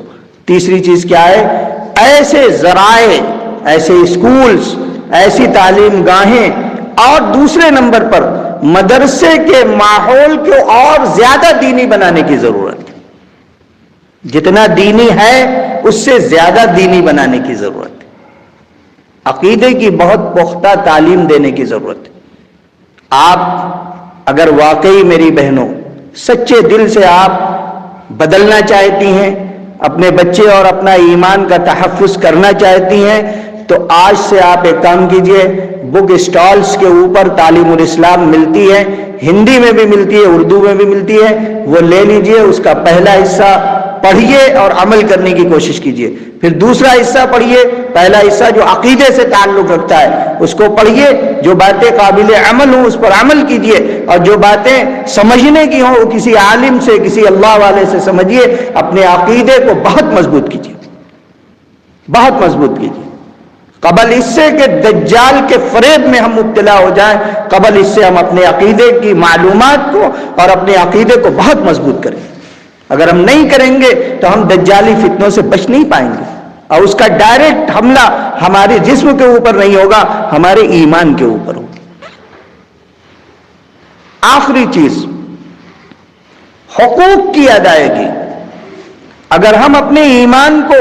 تیسری چیز کیا ہے؟ ایسے ذرائع، ایسے اسکولز، ایسی تعلیم گاہیں، اور دوسرے نمبر پر مدرسے کے ماحول کو اور زیادہ دینی بنانے کی ضرورت ہے. جتنا دینی ہے اس سے زیادہ دینی بنانے کی ضرورت ہے. عقیدے کی بہت پختہ تعلیم دینے کی ضرورت ہے. آپ اگر واقعی میری بہنوں سچے دل سے آپ بدلنا چاہتی ہیں، اپنے بچے اور اپنا ایمان کا تحفظ کرنا چاہتی ہیں، تو آج سے آپ ایک کام کیجئے. بک اسٹالز کے اوپر تعلیم الاسلام ملتی ہے، ہندی میں بھی ملتی ہے، اردو میں بھی ملتی ہے. وہ لے لیجئے، اس کا پہلا حصہ پڑھیے اور عمل کرنے کی کوشش کیجئے. پھر دوسرا حصہ پڑھیے. پہلا حصہ جو عقیدے سے تعلق رکھتا ہے اس کو پڑھیے، جو باتیں قابل عمل ہوں اس پر عمل کیجئے، اور جو باتیں سمجھنے کی ہوں وہ کسی عالم سے، کسی اللہ والے سے سمجھیے. اپنے عقیدے کو بہت مضبوط کیجئے، بہت مضبوط کیجئے، قبل اس سے کہ دجال کے فریب میں ہم مبتلا ہو جائیں. قبل اس سے ہم اپنے عقیدے کی معلومات کو اور اپنے عقیدے کو بہت مضبوط کریں. اگر ہم نہیں کریں گے تو ہم دجالی فتنوں سے بچ نہیں پائیں گے، اور اس کا ڈائریکٹ حملہ ہمارے جسم کے اوپر نہیں ہوگا، ہمارے ایمان کے اوپر ہوگا. آخری چیز، حقوق کی ادائیگی. اگر ہم اپنے ایمان کو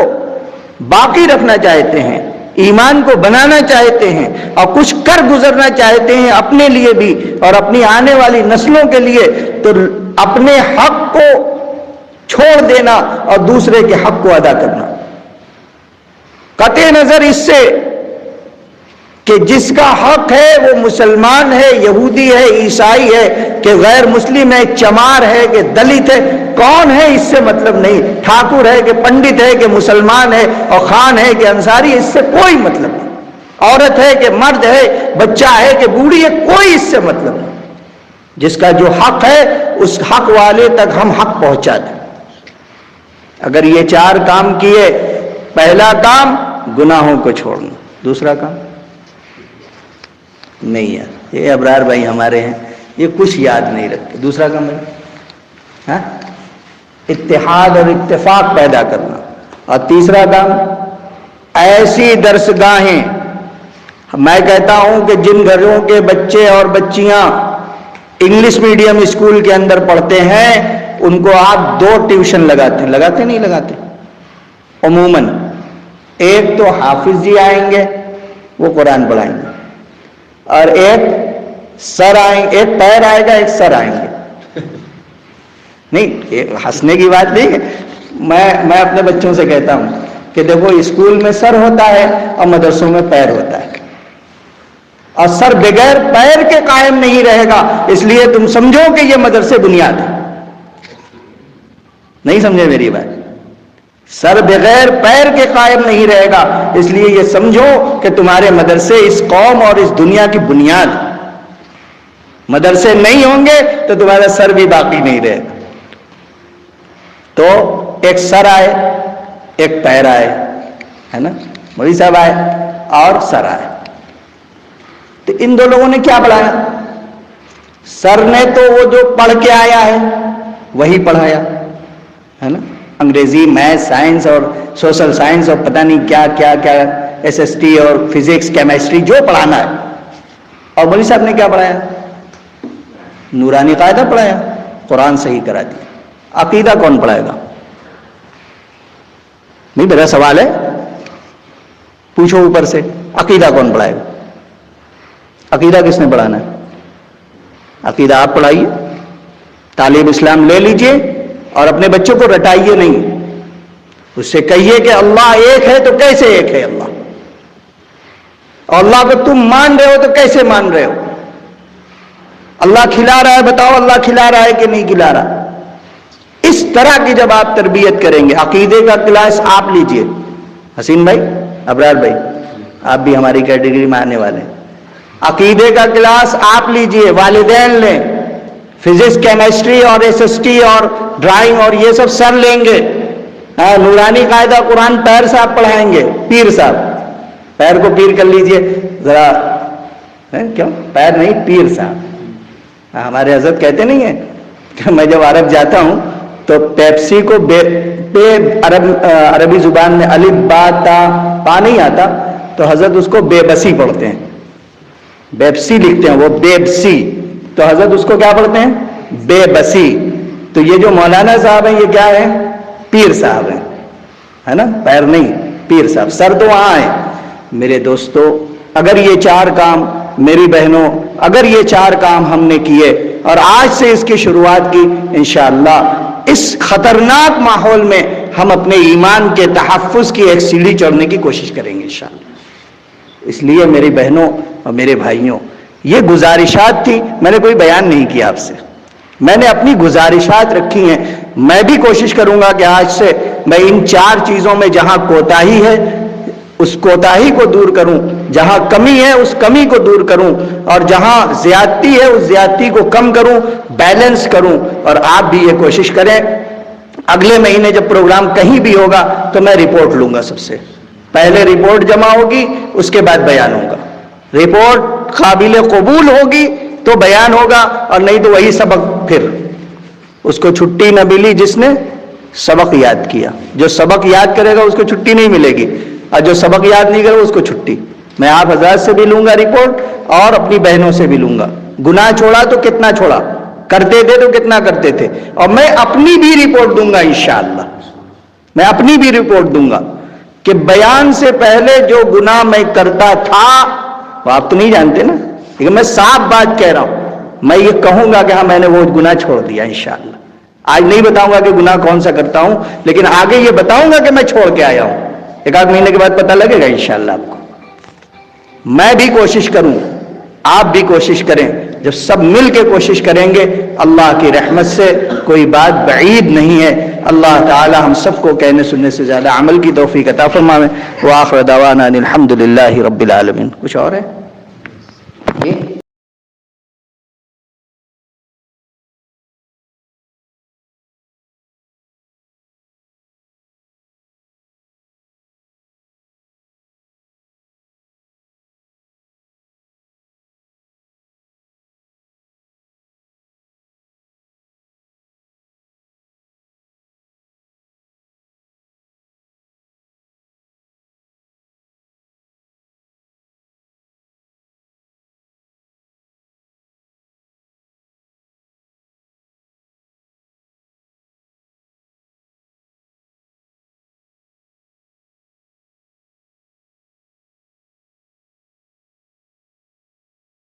باقی رکھنا چاہتے ہیں، ایمان کو بنانا چاہتے ہیں، اور کچھ کر گزرنا چاہتے ہیں اپنے لیے بھی اور اپنی آنے والی نسلوں کے لیے، تو اپنے حق کو چھوڑ دینا اور دوسرے کے حق کو ادا کرنا. قطع نظر اس سے کہ جس کا حق ہے وہ مسلمان ہے، یہودی ہے، عیسائی ہے، کہ غیر مسلم ہے، چمار ہے، کہ دلت ہے، کون ہے اس سے مطلب نہیں. ٹھاکر ہے کہ پنڈت ہے، کہ مسلمان ہے اور خان ہے کہ انصاری، اس سے کوئی مطلب نہیں. عورت ہے کہ مرد ہے، بچہ ہے کہ بوڑھی ہے، کوئی اس سے مطلب نہیں. جس کا جو حق ہے اس حق والے تک ہم حق پہنچا دیں. اگر یہ چار کام کیے، پہلا کام گناہوں کو چھوڑنا، دوسرا کام نہیں یار یہ ابرار بھائی ہمارے ہیں، یہ کچھ یاد نہیں رکھتے. دوسرا کام ہے اتحاد اور اتفاق پیدا کرنا. اور تیسرا کام ایسی درسگاہیں. میں کہتا ہوں کہ جن گھروں کے بچے اور بچیاں انگلش میڈیم اسکول کے اندر پڑھتے ہیں ان کو آپ 2 ٹیوشن لگاتے نہیں لگاتے عموماً. ایک تو حافظ جی آئیں گے وہ قرآن پڑھائیں گے، اور ایک سر آئیں، ایک پیر آئے گا، ایک سر آئیں گے. نہیں ہنسنے کی بات نہیں ہے. میں اپنے بچوں سے کہتا ہوں کہ دیکھو اسکول میں سر ہوتا ہے اور مدرسوں میں پیر ہوتا ہے، اور سر بغیر پیر کے قائم نہیں رہے گا. اس لیے تم سمجھو کہ یہ مدرسے بنیاد ہے. نہیں سمجھے میری بات؟ سر بغیر پیر کے قائم نہیں رہے گا، اس لیے یہ سمجھو کہ تمہارے مدرسے اس قوم اور اس دنیا کی بنیاد. مدرسے نہیں ہوں گے تو تمہارا سر بھی باقی نہیں رہے گا. تو ایک سر آئے، ایک پیر آئے، ہے نا، مولوی صاحب آئے اور سر آئے. تو ان 2 لوگوں نے کیا پڑھایا؟ سر نے تو وہ جو پڑھ کے آیا ہے وہی پڑھایا، ہے نا، انگریزی، میتھ، سائنس اور سوشل سائنس اور پتہ نہیں کیا کیا کیا، SST اور فزکس، کیمسٹری، جو پڑھانا ہے. اور مولوی صاحب نے کیا پڑھایا؟ نورانی قاعدہ پڑھایا، قرآن صحیح کرا دیا. عقیدہ کون پڑھائے گا؟ نہیں، میرا سوال ہے، پوچھو اوپر سے، عقیدہ کون پڑھائے گا؟ عقیدہ کس نے پڑھانا ہے؟ عقیدہ آپ پڑھائیے، تعلیم اسلام لے لیجئے اور اپنے بچوں کو رٹائیے نہیں. اس سے کہیے کہ اللہ ایک ہے تو کیسے ایک ہے اللہ، اور اللہ کو تم مان رہے ہو تو کیسے مان رہے ہو؟ اللہ کھلا رہا ہے، بتاؤ اللہ کھلا رہا ہے کہ نہیں کھلا رہا؟ اس طرح کی جب آپ تربیت کریں گے. عقیدے کا کلاس آپ لیجئے، حسین بھائی، ابرار بھائی، آپ بھی ہماری کیٹیگری میں آنے والے ہیں. عقیدے کا کلاس آپ لیجئے، والدین لیں. فزکس، کیمسٹری اور ایس ایس ٹی اور ڈرائنگ اور یہ سب سر لیں گے. نورانی قاعدہ قرآن پیر صاحب پڑھائیں گے. پیر صاحب، پیر کو پیر کر لیجئے ذرا. کیوں پیر نہیں، پیر صاحب. ہمارے حضرت کہتے نہیں ہیں کہ میں جب عرب جاتا ہوں تو پیپسی کو عربی زبان میں الف با تا پا نہیں آتا تو حضرت اس کو بے بسی پڑھتے ہیں. بیپسی لکھتے ہیں وہ بیبسی، تو حضرت اس کو کیا پڑھتے ہیں؟ بے بسی. تو یہ جو مولانا صاحب ہیں یہ کیا ہے؟ پیر صاحب ہیں، ہے نا؟ پیر نہیں، پیر صاحب. سر تو وہاں ہیں. میرے دوستو، اگر یہ چار کام، میری بہنوں، اگر یہ چار کام ہم نے کیے اور آج سے اس کی شروعات کی، انشاءاللہ اس خطرناک ماحول میں ہم اپنے ایمان کے تحفظ کی ایک سیڑھی چڑھنے کی کوشش کریں گے انشاءاللہ. اس لیے میری بہنوں اور میرے بھائیوں، یہ گزارشات تھی. میں نے کوئی بیان نہیں کیا آپ سے، میں نے اپنی گزارشات رکھی ہیں. میں بھی کوشش کروں گا کہ آج سے میں ان چار چیزوں میں جہاں کوتاہی ہے اس کوتاہی کو دور کروں، جہاں کمی ہے اس کمی کو دور کروں، اور جہاں زیادتی ہے اس زیادتی کو کم کروں، بیلنس کروں. اور آپ بھی یہ کوشش کریں. اگلے مہینے جب پروگرام کہیں بھی ہوگا تو میں رپورٹ لوں گا. سب سے پہلے رپورٹ جمع ہوگی، اس کے بعد بیان ہوگا. رپورٹ قابل قبول ہوگی تو بیان ہوگا، اور نہیں تو وہی سبق. پھر اس کو چھٹی نہ ملی جس نے سبق یاد کیا. جو سبق یاد کرے گا اس کو چھٹی نہیں ملے گی، اور جو سبق یاد نہیں کرے گا اس کو چھٹی. میں آپ حضرات سے بھی لوں گا رپورٹ اور اپنی بہنوں سے بھی لوں گا. گناہ چھوڑا تو کتنا چھوڑا، کرتے تھے تو کتنا کرتے تھے. اور میں اپنی بھی رپورٹ دوں گا انشاءاللہ. میں اپنی بھی رپورٹ دوں گا کہ بیان سے پہلے جو گناہ میں کرتا تھا وہ آپ تو نہیں جانتے نا، لیکن میں صاف بات کہہ رہا ہوں. میں یہ کہوں گا کہ ہاں میں نے وہ گناہ چھوڑ دیا انشاءاللہ. آج نہیں بتاؤں گا کہ گناہ کون سا کرتا ہوں، لیکن آگے یہ بتاؤں گا کہ میں چھوڑ کے آیا ہوں. ایک آدھ مہینے کے بعد پتہ لگے گا انشاءاللہ آپ کو. میں بھی کوشش کروں، آپ بھی کوشش کریں. جب سب مل کے کوشش کریں گے، اللہ کی رحمت سے کوئی بات بعید نہیں ہے. اللہ تعالی ہم سب کو کہنے سننے سے زیادہ عمل کی توفیق عطا فرمائے. وآخر دعوانا الحمدللہ رب العالمین. کچھ اور ہے؟